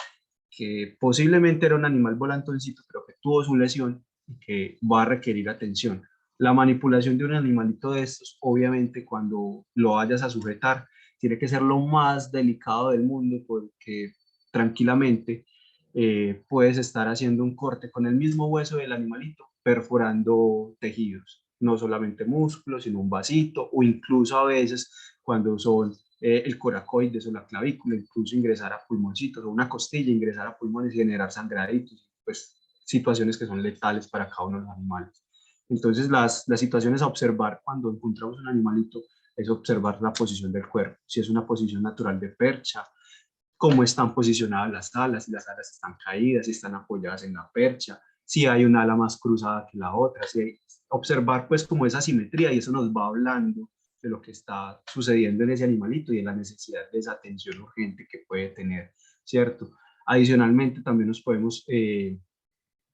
que posiblemente era un animal volantoncito, pero que tuvo su lesión y que va a requerir atención. La manipulación de un animalito de estos, obviamente cuando lo vayas a sujetar, tiene que ser lo más delicado del mundo porque tranquilamente puedes estar haciendo un corte con el mismo hueso del animalito, perforando tejidos, no solamente músculos, sino un vasito o incluso a veces cuando son el coracoides o la clavícula, incluso ingresar a pulmoncitos o una costilla, ingresar a pulmones y generar sangraditos, pues situaciones que son letales para cada uno de los animales. Entonces las situaciones a observar cuando encontramos un animalito es observar la posición del cuerpo, si es una posición natural de percha, cómo están posicionadas las alas, si las alas están caídas, si están apoyadas en la percha, si hay una ala más cruzada que la otra, si hay, observar pues como esa simetría y eso nos va hablando de lo que está sucediendo en ese animalito y de la necesidad de esa atención urgente que puede tener, ¿cierto? Adicionalmente también nos podemos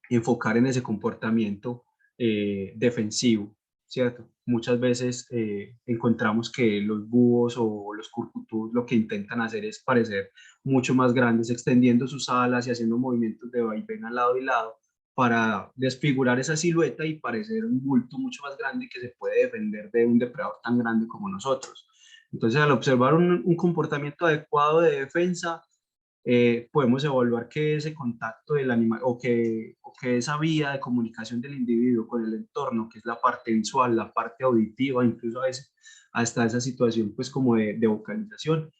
enfocar en ese comportamiento defensivo, ¿cierto? Muchas veces encontramos que los búhos o los curcutús lo que intentan hacer es parecer mucho más grandes, extendiendo sus alas y haciendo movimientos de vaivén al lado y lado para desfigurar esa silueta y parecer un bulto mucho más grande que se puede defender de un depredador tan grande como nosotros. Entonces, al observar un comportamiento adecuado de defensa, podemos evaluar que ese contacto del animal o que esa vía de comunicación del individuo con el entorno, que es la parte visual, la parte auditiva, incluso a veces hasta esa situación pues como de vocalización,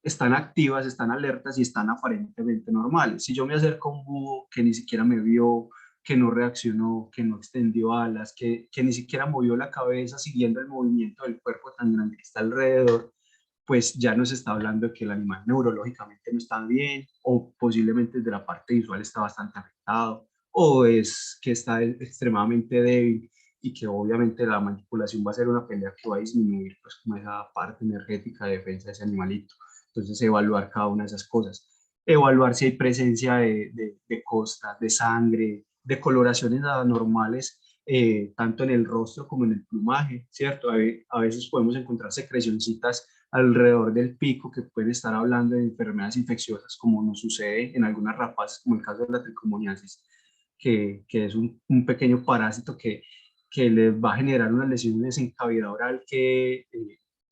están activas, están alertas y están aparentemente normales. Si yo me acerco a un búho que ni siquiera me vio, que no reaccionó, que no extendió alas, que ni siquiera movió la cabeza siguiendo el movimiento del cuerpo tan grande que está alrededor, pues ya nos está hablando de que el animal neurológicamente no está bien, o posiblemente desde la parte visual está bastante afectado, o es que está extremadamente débil y que obviamente la manipulación va a ser una pelea que va a disminuir pues como esa parte energética de defensa de ese animalito. Entonces evaluar cada una de esas cosas. Evaluar si hay presencia de costras, de sangre, de coloraciones anormales, tanto en el rostro como en el plumaje, ¿cierto? A veces podemos encontrar secrecioncitas alrededor del pico que pueden estar hablando de enfermedades infecciosas, como nos sucede en algunas rapaces, como el caso de la tricomoniasis, que es un pequeño parásito que les va a generar unas lesiones en cavidad oral que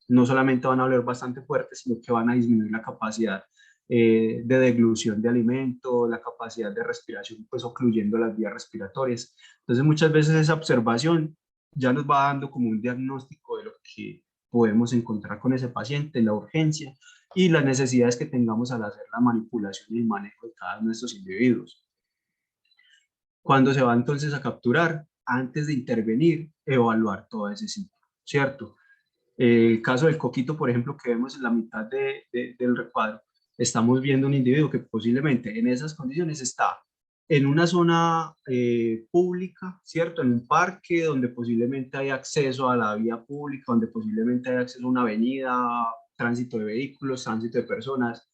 no solamente van a oler bastante fuerte, sino que van a disminuir la capacidad de deglución de alimento, la capacidad de respiración, pues ocluyendo las vías respiratorias. Entonces muchas veces esa observación ya nos va dando como un diagnóstico de lo que podemos encontrar con ese paciente, la urgencia y las necesidades que tengamos al hacer la manipulación y el manejo de cada uno de estos individuos. Cuando se va entonces a capturar, antes de intervenir, evaluar todo ese ciclo, ¿cierto? El caso del coquito, por ejemplo, que vemos en la mitad del recuadro, estamos viendo un individuo que posiblemente en esas condiciones está en una zona pública, ¿cierto? En un parque donde posiblemente hay acceso a la vía pública, donde posiblemente hay acceso a una avenida, tránsito de vehículos, tránsito de personas.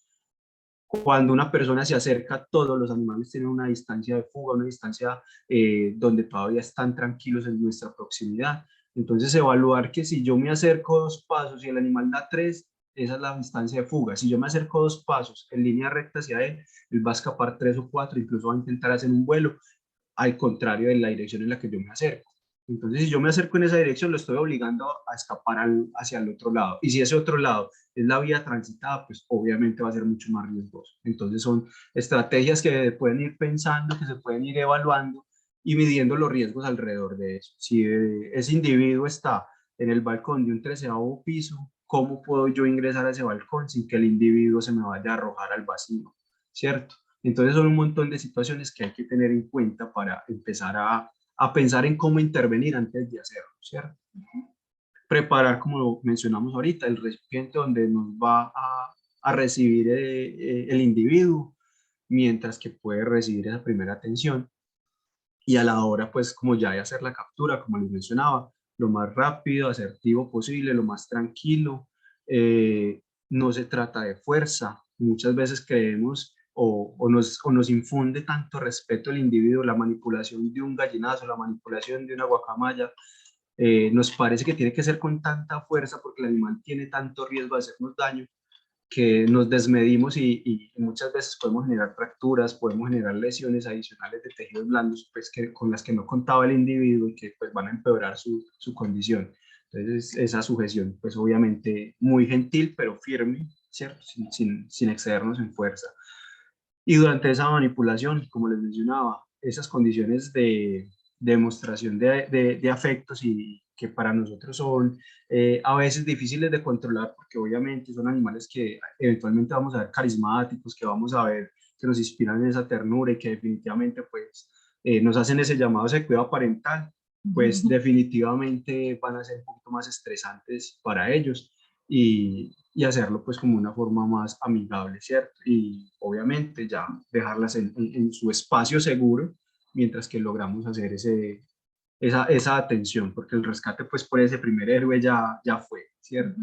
Cuando una persona se acerca, todos los animales tienen una distancia de fuga, una distancia donde todavía están tranquilos en nuestra proximidad. Entonces, evaluar que si yo me acerco 2 pasos y el animal da 3, esa es la distancia de fuga. Si yo me acerco 2 pasos en línea recta hacia él va a escapar 3 o 4, incluso va a intentar hacer un vuelo, al contrario de la dirección en la que yo me acerco. Entonces, si yo me acerco en esa dirección, lo estoy obligando a escapar hacia el otro lado. Y si ese otro lado es la vía transitada, pues obviamente va a ser mucho más riesgoso. Entonces, son estrategias que pueden ir pensando, que se pueden ir evaluando y midiendo los riesgos alrededor de eso. Si ese individuo está en el balcón de un 13º piso, ¿cómo puedo yo ingresar a ese balcón sin que el individuo se me vaya a arrojar al vacío? ¿Cierto? Entonces son un montón de situaciones que hay que tener en cuenta para empezar a pensar en cómo intervenir antes de hacerlo, ¿cierto? Preparar, como mencionamos ahorita, el recipiente donde nos va a recibir el individuo, mientras que puede recibir esa primera atención. Y a la hora, pues, como ya de hacer la captura, como les mencionaba, lo más rápido, asertivo posible, lo más tranquilo. No se trata de fuerza. Muchas veces creemos o nos infunde tanto respeto el individuo, la manipulación de un gallinazo, la manipulación de una guacamaya, nos parece que tiene que ser con tanta fuerza porque el animal tiene tanto riesgo de hacernos daño que nos desmedimos y muchas veces podemos generar fracturas, podemos generar lesiones adicionales de tejidos blandos pues con las que no contaba el individuo y que pues van a empeorar su condición. Entonces esa sujeción pues obviamente muy gentil pero firme, ¿cierto? Sin excedernos en fuerza. Y durante esa manipulación, como les mencionaba, esas condiciones de demostración de afectos y que para nosotros son a veces difíciles de controlar porque obviamente son animales que eventualmente vamos a ver carismáticos, que vamos a ver que nos inspiran en esa ternura y que definitivamente pues nos hacen ese llamado de cuidado parental, pues definitivamente van a ser un poquito más estresantes para ellos y hacerlo pues como una forma más amigable, ¿cierto? Y obviamente ya dejarlas en su espacio seguro mientras que logramos hacer esa atención, porque el rescate pues por ese primer héroe ya fue, ¿cierto?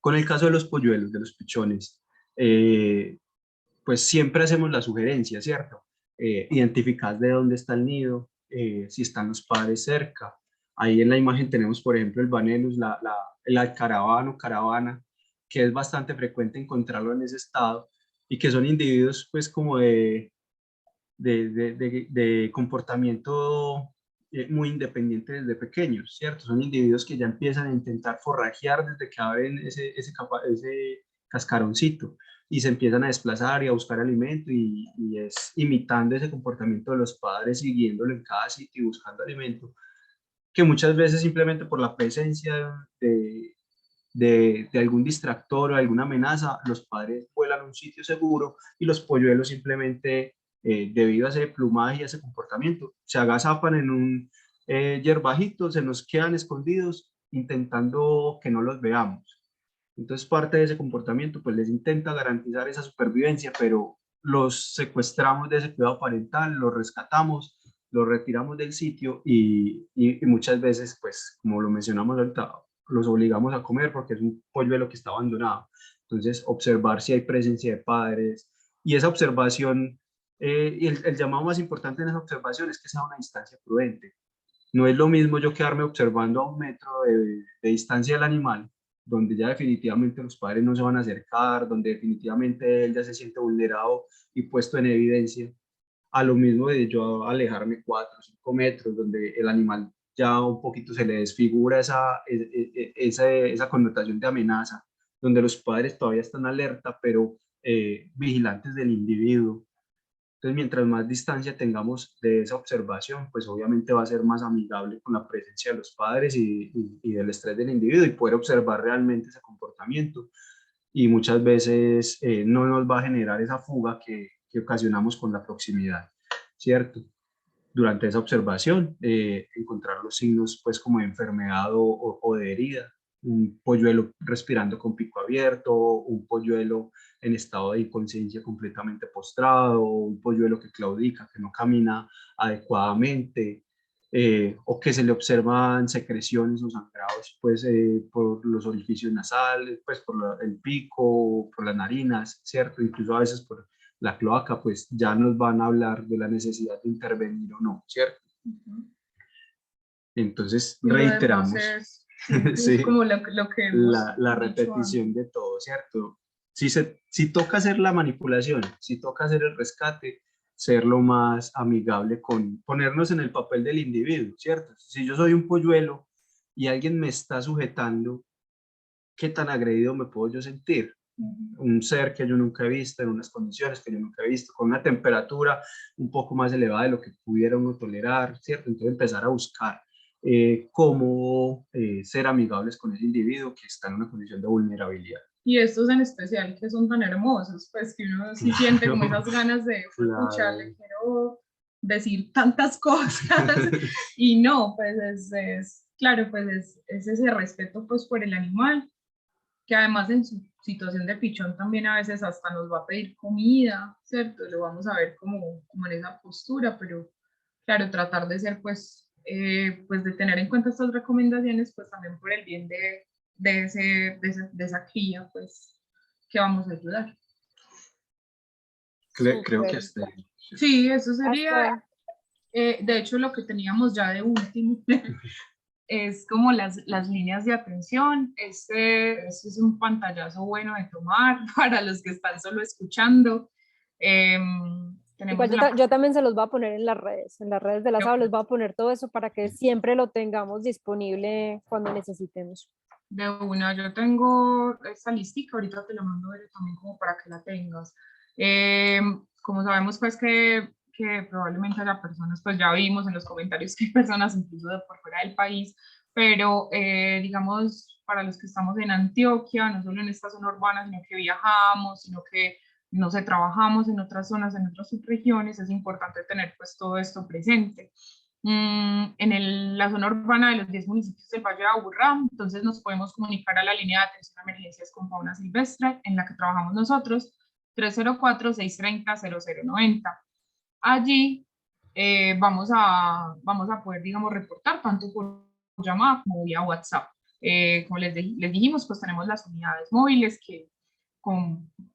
Con el caso de los polluelos, de los pichones, pues siempre hacemos la sugerencia, ¿cierto? Identificar de dónde está el nido, si están los padres cerca. Ahí en la imagen tenemos, por ejemplo, el Vanellus, el alcaravano, caravana, que es bastante frecuente encontrarlo en ese estado y que son individuos pues como de comportamiento muy independiente desde pequeños, ¿cierto? Son individuos que ya empiezan a intentar forrajear desde que abren ese cascaroncito y se empiezan a desplazar y a buscar alimento y es imitando ese comportamiento de los padres, siguiéndolo en cada sitio y buscando alimento, que muchas veces simplemente por la presencia de algún distractor o alguna amenaza, los padres vuelan a un sitio seguro y los polluelos simplemente debido a ese plumaje y a ese comportamiento, se agazapan en un yerbajito, se nos quedan escondidos intentando que no los veamos. Entonces parte de ese comportamiento pues les intenta garantizar esa supervivencia, pero los secuestramos de ese cuidado parental, los rescatamos, los retiramos del sitio y muchas veces, pues como lo mencionamos ahorita, los obligamos a comer porque es un polluelo que está abandonado. Entonces observar si hay presencia de padres y esa observación, y el llamado más importante en esa observación es que sea una distancia prudente. No es lo mismo yo quedarme observando a 1 metro de distancia del animal, donde ya definitivamente los padres no se van a acercar, donde definitivamente él ya se siente vulnerado y puesto en evidencia, a lo mismo de yo alejarme 4 o 5 metros, donde el animal ya un poquito se le desfigura esa connotación de amenaza, donde los padres todavía están alerta, pero vigilantes del individuo. Entonces, mientras más distancia tengamos de esa observación, pues obviamente va a ser más amigable con la presencia de los padres y del estrés del individuo y poder observar realmente ese comportamiento. Y muchas veces no nos va a generar esa fuga que ocasionamos con la proximidad, ¿cierto? Durante esa observación, encontrar los signos pues como de enfermedad o de herida, un polluelo respirando con pico abierto, un polluelo en estado de inconsciencia completamente postrado, un polluelo que claudica, que no camina adecuadamente, o que se le observan secreciones o sangrados pues, por los orificios nasales, pues por el pico, por las narinas, ¿cierto? Incluso a veces por la cloaca, pues ya nos van a hablar de la necesidad de intervenir o no, ¿cierto? Entonces reiteramos. Sí, es como lo que hemos la repetición de todo, ¿cierto? Si toca hacer la manipulación, si toca hacer el rescate, ser lo más amigable con ponernos en el papel del individuo, ¿cierto? Si yo soy un polluelo y alguien me está sujetando, ¿qué tan agredido me puedo yo sentir? Un ser que yo nunca he visto, en unas condiciones que yo nunca he visto, con una temperatura un poco más elevada de lo que pudiera uno tolerar, ¿cierto? Entonces empezar a buscar cómo ser amigables con ese individuo que está en una condición de vulnerabilidad. Y estos en especial que son tan hermosos, pues que uno sí siente como esas ganas de escuchar, le quiero decir tantas cosas y no, pues claro, pues es ese respeto pues por el animal, que además en su situación de pichón también a veces hasta nos va a pedir comida, ¿cierto? Lo vamos a ver como en esa postura, pero claro, tratar de ser pues de tener en cuenta estas recomendaciones pues también por el bien de esa cría pues que vamos a ayudar. Creo que hasta ahí. Sí, eso sería, de hecho lo que teníamos ya de último es como las líneas de atención. Este es un pantallazo bueno de tomar para los que están solo escuchando. Igual yo también se los voy a poner en las redes de la SAO les voy a poner todo eso para que siempre lo tengamos disponible cuando necesitemos. De una, yo tengo esta listica, ahorita te la mando también como para que la tengas. Como sabemos pues que probablemente haya personas, pues ya vimos en los comentarios que hay personas incluso de por fuera del país, pero digamos para los que estamos en Antioquia, no solo en esta zona urbana, sino que viajamos, sino que no sé, trabajamos en otras zonas, en otras subregiones, es importante tener pues todo esto presente. En la zona urbana de los 10 municipios del Valle de Aburrá, entonces nos podemos comunicar a la línea de atención a emergencias con fauna silvestre en la que trabajamos nosotros, 304-630-0090. Allí vamos a poder, digamos, reportar tanto por llamada como vía WhatsApp. Como les dijimos, pues tenemos las unidades móviles que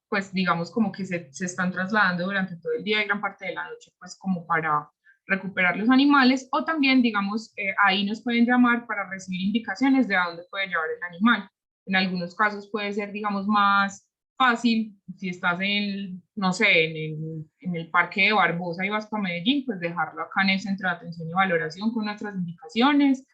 pues digamos como que se están trasladando durante todo el día y gran parte de la noche, pues como para recuperar los animales, o también, digamos, ahí nos pueden llamar para recibir indicaciones de a dónde puede llevar el animal. En algunos casos puede ser, digamos, más fácil, si estás no sé, en el parque de Barbosa y vas para Medellín, pues dejarlo acá en el centro de atención y valoración con nuestras indicaciones,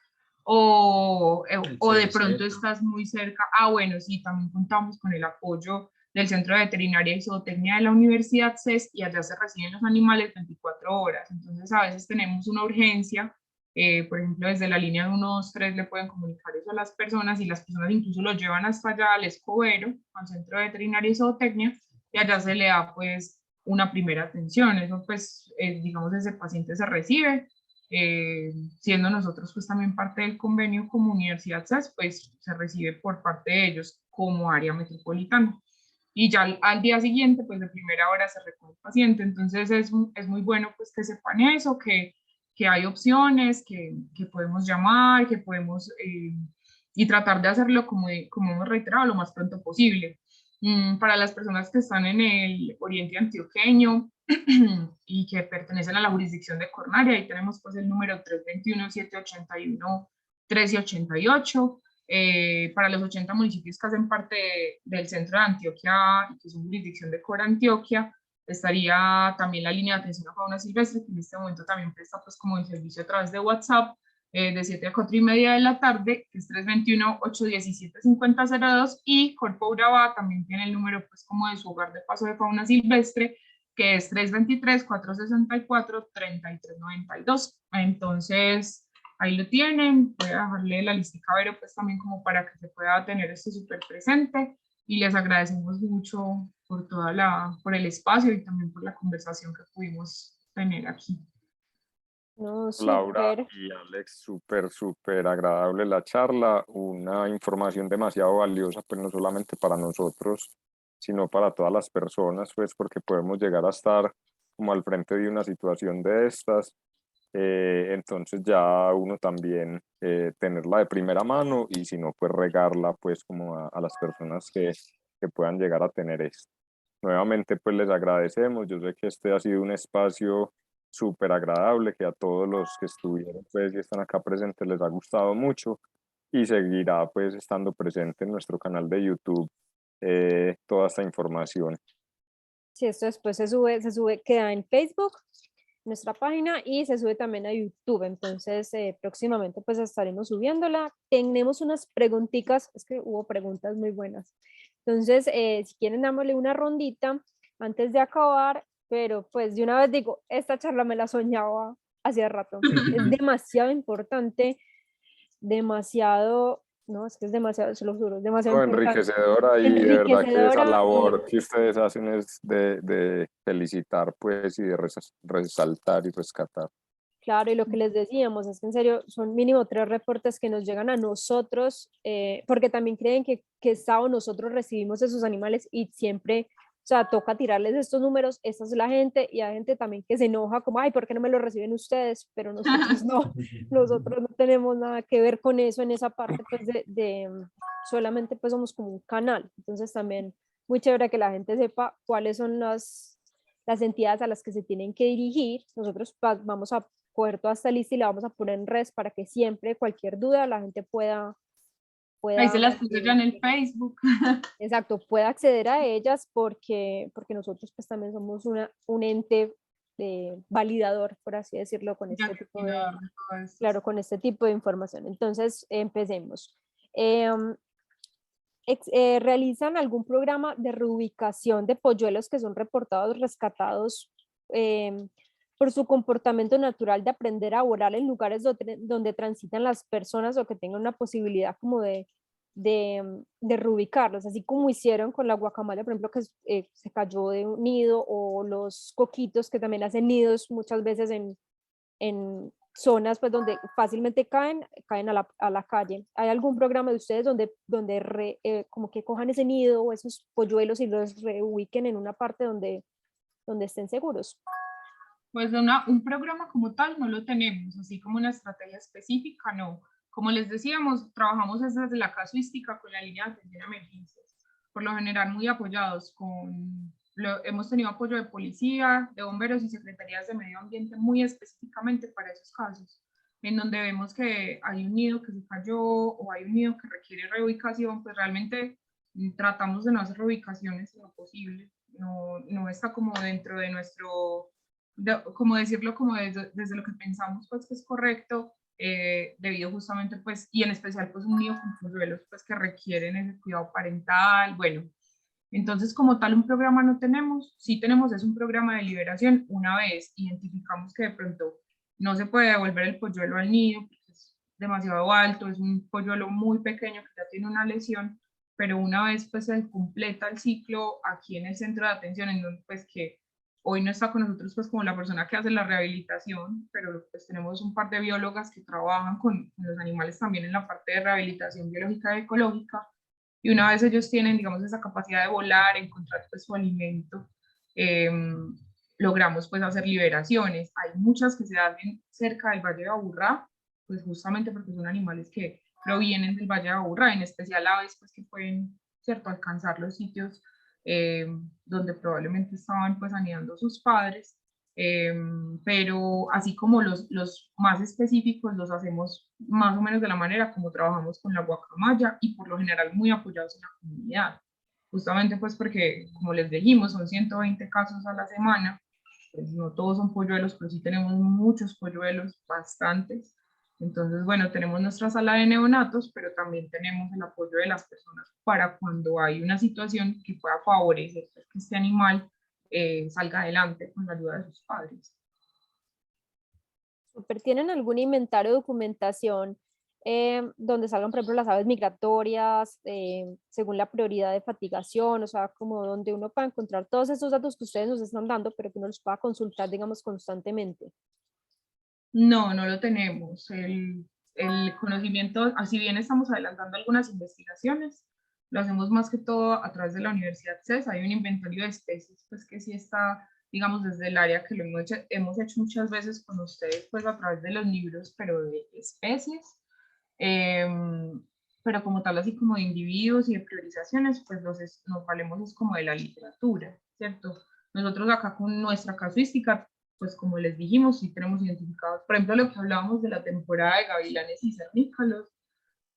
o de pronto estás muy cerca. Bueno, sí, también contamos con el apoyo del Centro de Veterinaria y Zootecnia de la Universidad CES y allá se reciben los animales 24 horas. Entonces a veces tenemos una urgencia, por ejemplo desde la línea 123 le pueden comunicar eso a las personas y las personas incluso lo llevan hasta allá al Escobero, al Centro de Veterinaria y Zootecnia, y allá se le da pues una primera atención. Eso pues, digamos, ese paciente se recibe, siendo nosotros pues también parte del convenio como Universidad SAS, pues se recibe por parte de ellos como área metropolitana. Y ya al día siguiente, pues de primera hora se recoge el paciente. Entonces es muy bueno pues que sepan eso, que hay opciones, que podemos llamar, que podemos, y tratar de hacerlo como hemos reiterado, lo más pronto posible. Para las personas que están en el oriente antioqueño y que pertenecen a la jurisdicción de Cornaria, ahí tenemos pues el número 321-781-1388. Para los 80 municipios que hacen parte del centro de Antioquia, que es una jurisdicción de Cora Antioquia, estaría también la línea de atención a fauna silvestre, que en este momento también presta pues como el servicio a través de WhatsApp, de 7 a 4 y media de la tarde, que es 321-817-5002, y Corpo Urabá también tiene el número pues como de su hogar de paso de fauna silvestre, que es 323-464-3392. Entonces, ahí lo tienen, voy a dejarle la listica a Vero pues también como para que se pueda tener esto súper presente, y les agradecemos mucho por el espacio y también por la conversación que pudimos tener aquí. No, Laura súper. y Alex, súper agradable la charla, una información demasiado valiosa, pues no solamente para nosotros, sino para todas las personas, pues porque podemos llegar a estar como al frente de una situación de estas, entonces ya uno también tenerla de primera mano y si no, pues regarla pues como a las personas que puedan llegar a tener esto. Nuevamente pues les agradecemos, yo sé que este ha sido un espacio súper agradable, que a todos los que estuvieron pues y están acá presentes les ha gustado mucho y seguirá pues estando presente en nuestro canal de YouTube toda esta información. Si esto después se sube, queda en Facebook, nuestra página, y se sube también a YouTube. Entonces, próximamente pues estaremos subiéndola. Tenemos unas preguntitas, es que hubo preguntas muy buenas. Entonces, si quieren, dámosle una rondita antes de acabar, pero pues de una vez digo, esta charla me la soñaba hacía rato. Es demasiado importante, demasiado, no, es que es demasiado, se lo juro, es demasiado importante. Enriquecedora y de verdad que esa Enriquecedora labor que ustedes hacen es de felicitar pues y de resaltar y rescatar. Claro, y lo que les decíamos es que en serio son mínimo 3 reportes que nos llegan a nosotros, porque también creen que sábado nosotros recibimos esos animales y siempre, o sea, toca tirarles estos números, esa es la gente, y hay gente también que se enoja como, ay, ¿por qué no me lo reciben ustedes? Pero nosotros no, nosotros no tenemos nada que ver con eso en esa parte, pues solamente pues somos como un canal, entonces también muy chévere que la gente sepa cuáles son las entidades a las que se tienen que dirigir. Nosotros vamos a coger toda esta lista y la vamos a poner en redes para que siempre cualquier duda la gente pueda Ahí se las puse ya en el Facebook. Exacto, pueda acceder a ellas porque nosotros pues también somos un ente validador, por así decirlo, con este tipo de, claro, con este tipo de información. Entonces, empecemos. ¿Realizan algún programa de reubicación de polluelos que son reportados, rescatados por su comportamiento natural de aprender a volar en lugares donde transitan las personas, o que tengan una posibilidad como de reubicarlos, así como hicieron con la guacamaya, por ejemplo, que se cayó de un nido, o los coquitos que también hacen nidos muchas veces en zonas pues donde fácilmente caen a la calle? ¿Hay algún programa de ustedes donde como que cojan ese nido o esos polluelos y los reubiquen en una parte donde estén seguros? Pues un programa como tal no lo tenemos, así como una estrategia específica, no. Como les decíamos, trabajamos desde la casuística con la línea de atención a emergencias, por lo general muy apoyados hemos tenido apoyo de policía, de bomberos y secretarías de medio ambiente muy específicamente para esos casos, en donde vemos que hay un nido que se cayó o hay un nido que requiere reubicación, pues realmente tratamos de no hacer reubicaciones en lo posible, no está como dentro de nuestro, como decirlo, como desde lo que pensamos pues que es correcto, debido justamente pues, y en especial pues un nido con polluelos pues que requieren ese cuidado parental, bueno. Entonces, como tal, un programa no tenemos. Sí tenemos es un programa de liberación. Una vez identificamos que de pronto no se puede devolver el polluelo al nido porque es demasiado alto, es un polluelo muy pequeño que ya tiene una lesión, pero una vez pues se completa el ciclo aquí en el centro de atención, en donde pues que Hoy no está con nosotros pues como la persona que hace la rehabilitación, pero pues tenemos un par de biólogas que trabajan con los animales también en la parte de rehabilitación biológica y ecológica, y una vez ellos tienen, digamos, esa capacidad de volar, encontrar pues su alimento, logramos pues hacer liberaciones. Hay muchas que se hacen cerca del Valle de Aburrá, pues justamente porque son animales que provienen del Valle de Aburrá, en especial aves pues que pueden, cierto, alcanzar los sitios donde probablemente estaban pues anidando sus padres, pero así como los más específicos los hacemos más o menos de la manera como trabajamos con la guacamaya y por lo general muy apoyados en la comunidad, justamente pues porque como les dijimos son 120 casos a la semana, pues no todos son polluelos, pero sí tenemos muchos polluelos, bastantes. Entonces, bueno, tenemos nuestra sala de neonatos, pero también tenemos el apoyo de las personas para cuando hay una situación que pueda favorecer que este animal salga adelante con la ayuda de sus padres. Súper. ¿Tienen algún inventario o documentación donde salgan, por ejemplo, las aves migratorias según la prioridad de fatigación? O sea, como donde uno pueda encontrar todos esos datos que ustedes nos están dando, pero que uno los pueda consultar, digamos, constantemente. No, no lo tenemos. El conocimiento, así bien estamos adelantando algunas investigaciones, lo hacemos más que todo a través de la Universidad CES. Hay un inventario de especies, pues que sí está, digamos, desde el área que lo hemos hecho muchas veces con ustedes, pues a través de los libros, pero de especies. Pero como tal, así como de individuos y de priorizaciones, pues nos valemos es como de la literatura, ¿cierto? Nosotros acá con nuestra casuística, pues como les dijimos, sí tenemos identificados, por ejemplo, lo que hablábamos de la temporada de gavilanes y cernícalos,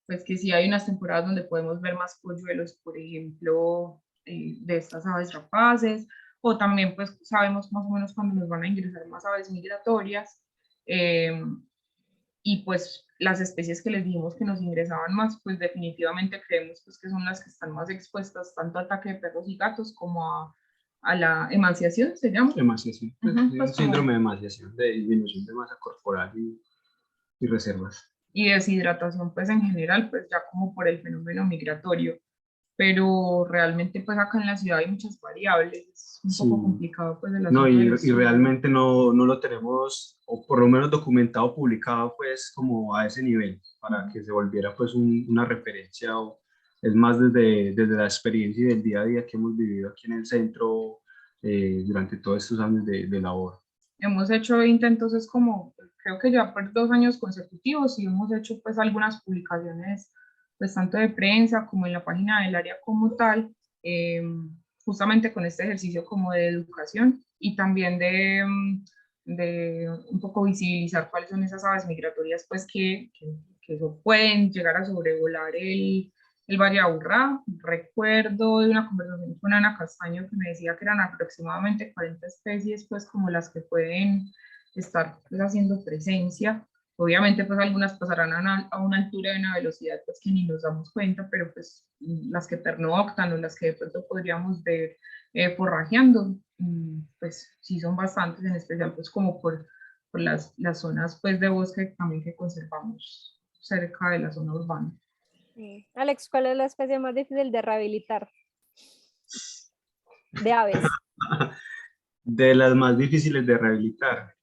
pues que sí hay unas temporadas donde podemos ver más polluelos, por ejemplo, de estas aves rapaces, o también pues sabemos más o menos cuándo nos van a ingresar más aves migratorias, y pues las especies que les dijimos que nos ingresaban más, pues definitivamente creemos pues que son las que están más expuestas tanto al ataque de perros y gatos como a la emaciación, ¿se llama? Emaciación, pues, Pues un síndrome de emaciación, de disminución de masa corporal y reservas. Y deshidratación pues en general, pues ya como por el fenómeno migratorio, pero realmente pues acá en la ciudad hay muchas variables, es un poco complicado pues el No, asunto de los y realmente no lo tenemos, o por lo menos documentado, publicado, pues como a ese nivel, para que se volviera pues una referencia, o es más desde la experiencia y del día a día que hemos vivido aquí en el centro durante todos estos años de labor. Hemos hecho intentos, es como, creo que ya por 2 años consecutivos y hemos hecho pues algunas publicaciones, pues tanto de prensa como en la página del área como tal, justamente con este ejercicio como de educación y también de un poco visibilizar cuáles son esas aves migratorias pues que pueden llegar a sobrevolar el Valle de Aburrá. Recuerdo de una conversación con Ana Castaño que me decía que eran aproximadamente 40 especies, pues como las que pueden estar pues, haciendo presencia. Obviamente, pues algunas pasarán a una altura y una velocidad pues que ni nos damos cuenta, pero pues las que pernoctan o las que de pronto podríamos ver forrajeando, pues sí son bastantes, en especial pues como por las zonas pues de bosque también que conservamos cerca de la zona urbana. Alex, ¿cuál es la especie más difícil de rehabilitar? De aves. De las más difíciles de rehabilitar.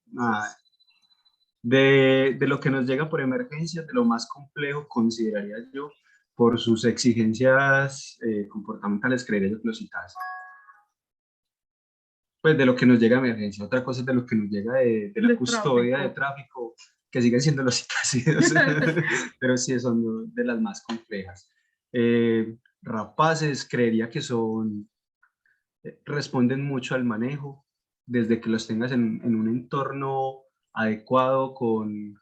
De lo que nos llega por emergencia, de lo más complejo, consideraría yo, por sus exigencias comportamentales, creería yo que los citas. Pues de lo que nos llega a emergencia. Otra cosa es de lo que nos llega de la custodia de tráfico, que siguen siendo los citácidos, pero sí son de las más complejas. Rapaces, creería que responden mucho al manejo, desde que los tengas en un entorno adecuado, con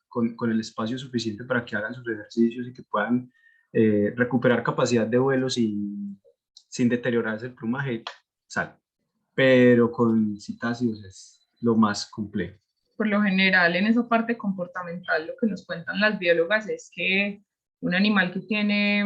el espacio suficiente para que hagan sus ejercicios y que puedan recuperar capacidad de vuelo sin deteriorarse el plumaje, sale. Pero con citácidos es lo más complejo. Por lo general, en esa parte comportamental, lo que nos cuentan las biólogas es que un animal que tiene,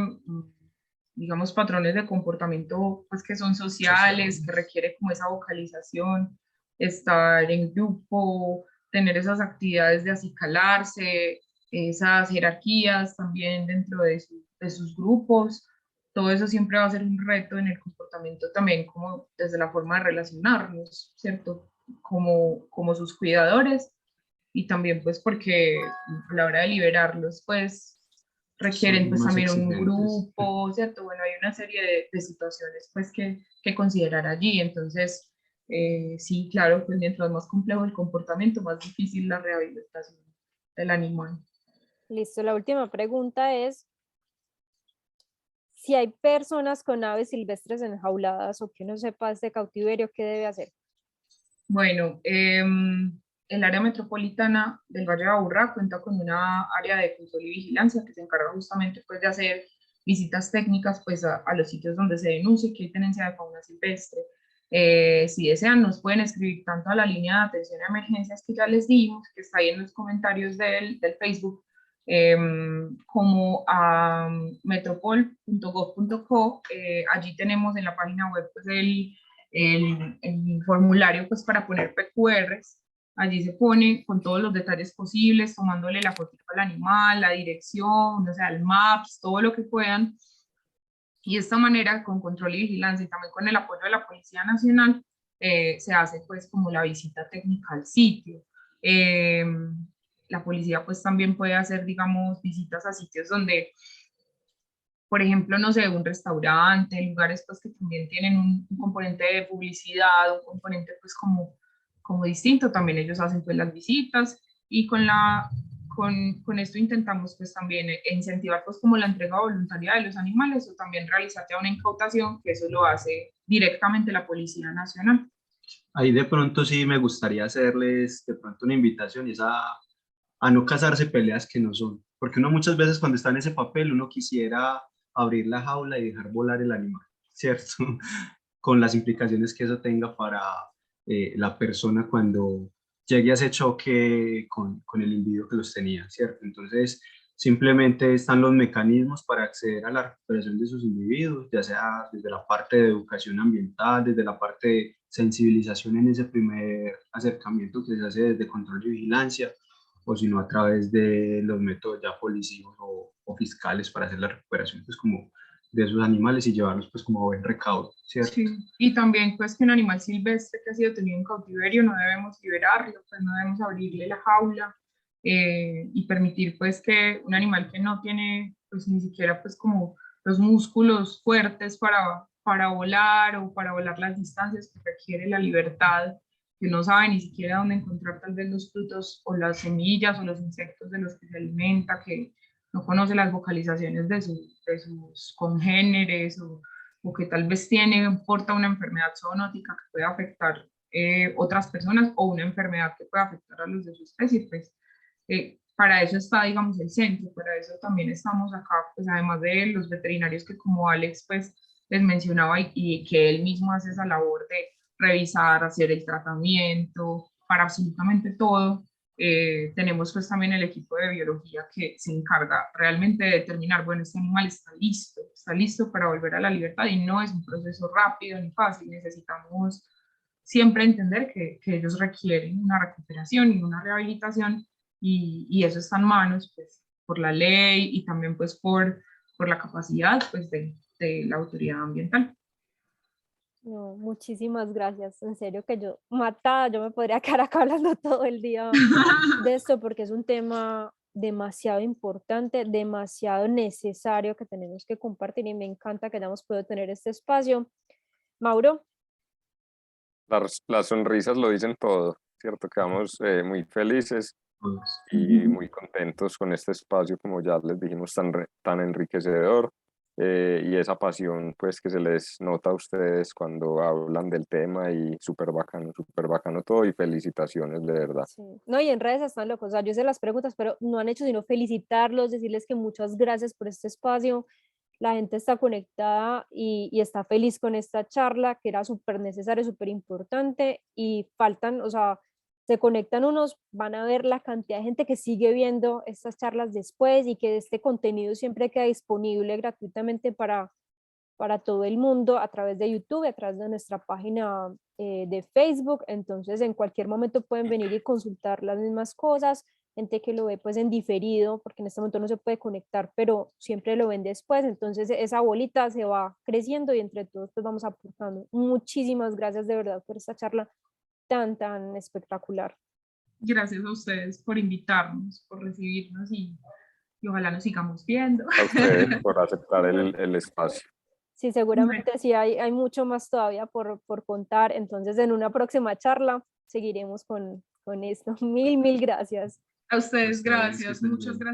digamos, patrones de comportamiento pues, que son sociales, que requiere como esa vocalización, estar en grupo, tener esas actividades de acicalarse, esas jerarquías también dentro de sus grupos, todo eso siempre va a ser un reto en el comportamiento también, como desde la forma de relacionarnos, ¿cierto? como sus cuidadores, y también pues porque a la hora de liberarlos pues requieren Son pues más también un exigentes. grupo, ¿cierto? Bueno, hay una serie de situaciones pues que considerar allí, entonces sí, claro, pues mientras más complejo el comportamiento, más difícil la rehabilitación del animal. Listo, la última pregunta es si hay personas con aves silvestres enjauladas o que uno sepa de este cautiverio, ¿qué debe hacer? Bueno, el área metropolitana del Valle de Aburrá cuenta con una área de control y vigilancia que se encarga justamente pues, de hacer visitas técnicas pues, a los sitios donde se denuncie que hay tenencia de fauna silvestre. Si desean, nos pueden escribir tanto a la línea de atención a emergencias que ya les dimos, que está ahí en los comentarios del Facebook, como a metropol.gov.co. Allí tenemos en la página web pues, el formulario pues para poner PQRs. Allí se pone con todos los detalles posibles, tomándole la foto al animal, la dirección, o sea, el maps, todo lo que puedan. Y de esta manera, con control y vigilancia y también con el apoyo de la Policía Nacional, se hace pues como la visita técnica al sitio. Eh, la policía pues también puede hacer, digamos, visitas a sitios donde, por ejemplo, no sé, un restaurante, lugares pues que también tienen un componente de publicidad, un componente pues como distinto, también ellos hacen pues las visitas y con esto intentamos pues también incentivar pues como la entrega voluntaria de los animales o también realizar ya una incautación, que eso lo hace directamente la Policía Nacional. Ahí de pronto sí me gustaría hacerles de pronto una invitación y es a no casarse peleas que no son, porque uno muchas veces cuando está en ese papel uno quisiera abrir la jaula y dejar volar el animal, ¿cierto? Con las implicaciones que eso tenga para la persona cuando llegue a ese choque con el individuo que los tenía, ¿cierto? Entonces, simplemente están los mecanismos para acceder a la recuperación de esos individuos, ya sea desde la parte de educación ambiental, desde la parte de sensibilización en ese primer acercamiento que se hace desde control y vigilancia, o si no a través de los métodos ya policivos o fiscales para hacer la recuperación, pues como de esos animales y llevarlos pues como a buen recaudo, ¿cierto? Sí, y también pues que un animal silvestre que ha sido tenido en cautiverio no debemos liberarlo, pues no debemos abrirle la jaula y permitir pues que un animal que no tiene pues ni siquiera pues como los músculos fuertes para volar o para volar las distancias que requiere la libertad, que no sabe ni siquiera dónde encontrar tal vez los frutos o las semillas o los insectos de los que se alimenta, que no conoce las vocalizaciones de sus congéneres o que tal vez porta una enfermedad zoonótica que puede afectar otras personas o una enfermedad que puede afectar a los de su especie, pues para eso está, digamos, el centro, para eso también estamos acá, pues además de los veterinarios que como Alex, pues les mencionaba y que él mismo hace esa labor de revisar, hacer el tratamiento, para absolutamente todo. Tenemos pues también el equipo de biología que se encarga realmente de determinar, bueno, este animal está listo para volver a la libertad y no es un proceso rápido ni fácil, necesitamos siempre entender que ellos requieren una recuperación y una rehabilitación y eso está en manos pues por la ley y también pues por la capacidad pues de la autoridad ambiental. No, muchísimas gracias. En serio que yo matada, yo me podría quedar acá hablando todo el día de esto porque es un tema demasiado importante, demasiado necesario que tenemos que compartir y me encanta que hayamos podido tener este espacio. Mauro, Las sonrisas lo dicen todo, ¿cierto? Quedamos muy felices Pues, y muy contentos con este espacio, como ya les dijimos, tan enriquecedor y esa pasión pues que se les nota a ustedes cuando hablan del tema y súper bacano todo y felicitaciones de verdad. sí. No, y en redes están locos, o sea, yo hice las preguntas, pero no han hecho sino felicitarlos, decirles que muchas gracias por este espacio. La gente está conectada y está feliz con esta charla, que era súper necesaria, súper importante, y faltan, o sea, se conectan unos, van a ver la cantidad de gente que sigue viendo estas charlas después y que este contenido siempre queda disponible gratuitamente para todo el mundo a través de YouTube, a través de nuestra página de Facebook. Entonces, en cualquier momento pueden venir y consultar las mismas cosas. Gente que lo ve pues en diferido, porque en este momento no se puede conectar, pero siempre lo ven después. Entonces, esa bolita se va creciendo y entre todos pues vamos aportando. Muchísimas gracias de verdad por esta charla tan espectacular. Gracias a ustedes por invitarnos, por recibirnos y ojalá nos sigamos viendo. A ustedes por aceptar el espacio. Sí, seguramente sí hay mucho más todavía por contar, entonces en una próxima charla seguiremos con esto. Mil gracias. A ustedes, Ustedes, gracias, que estén muchas bien. gracias.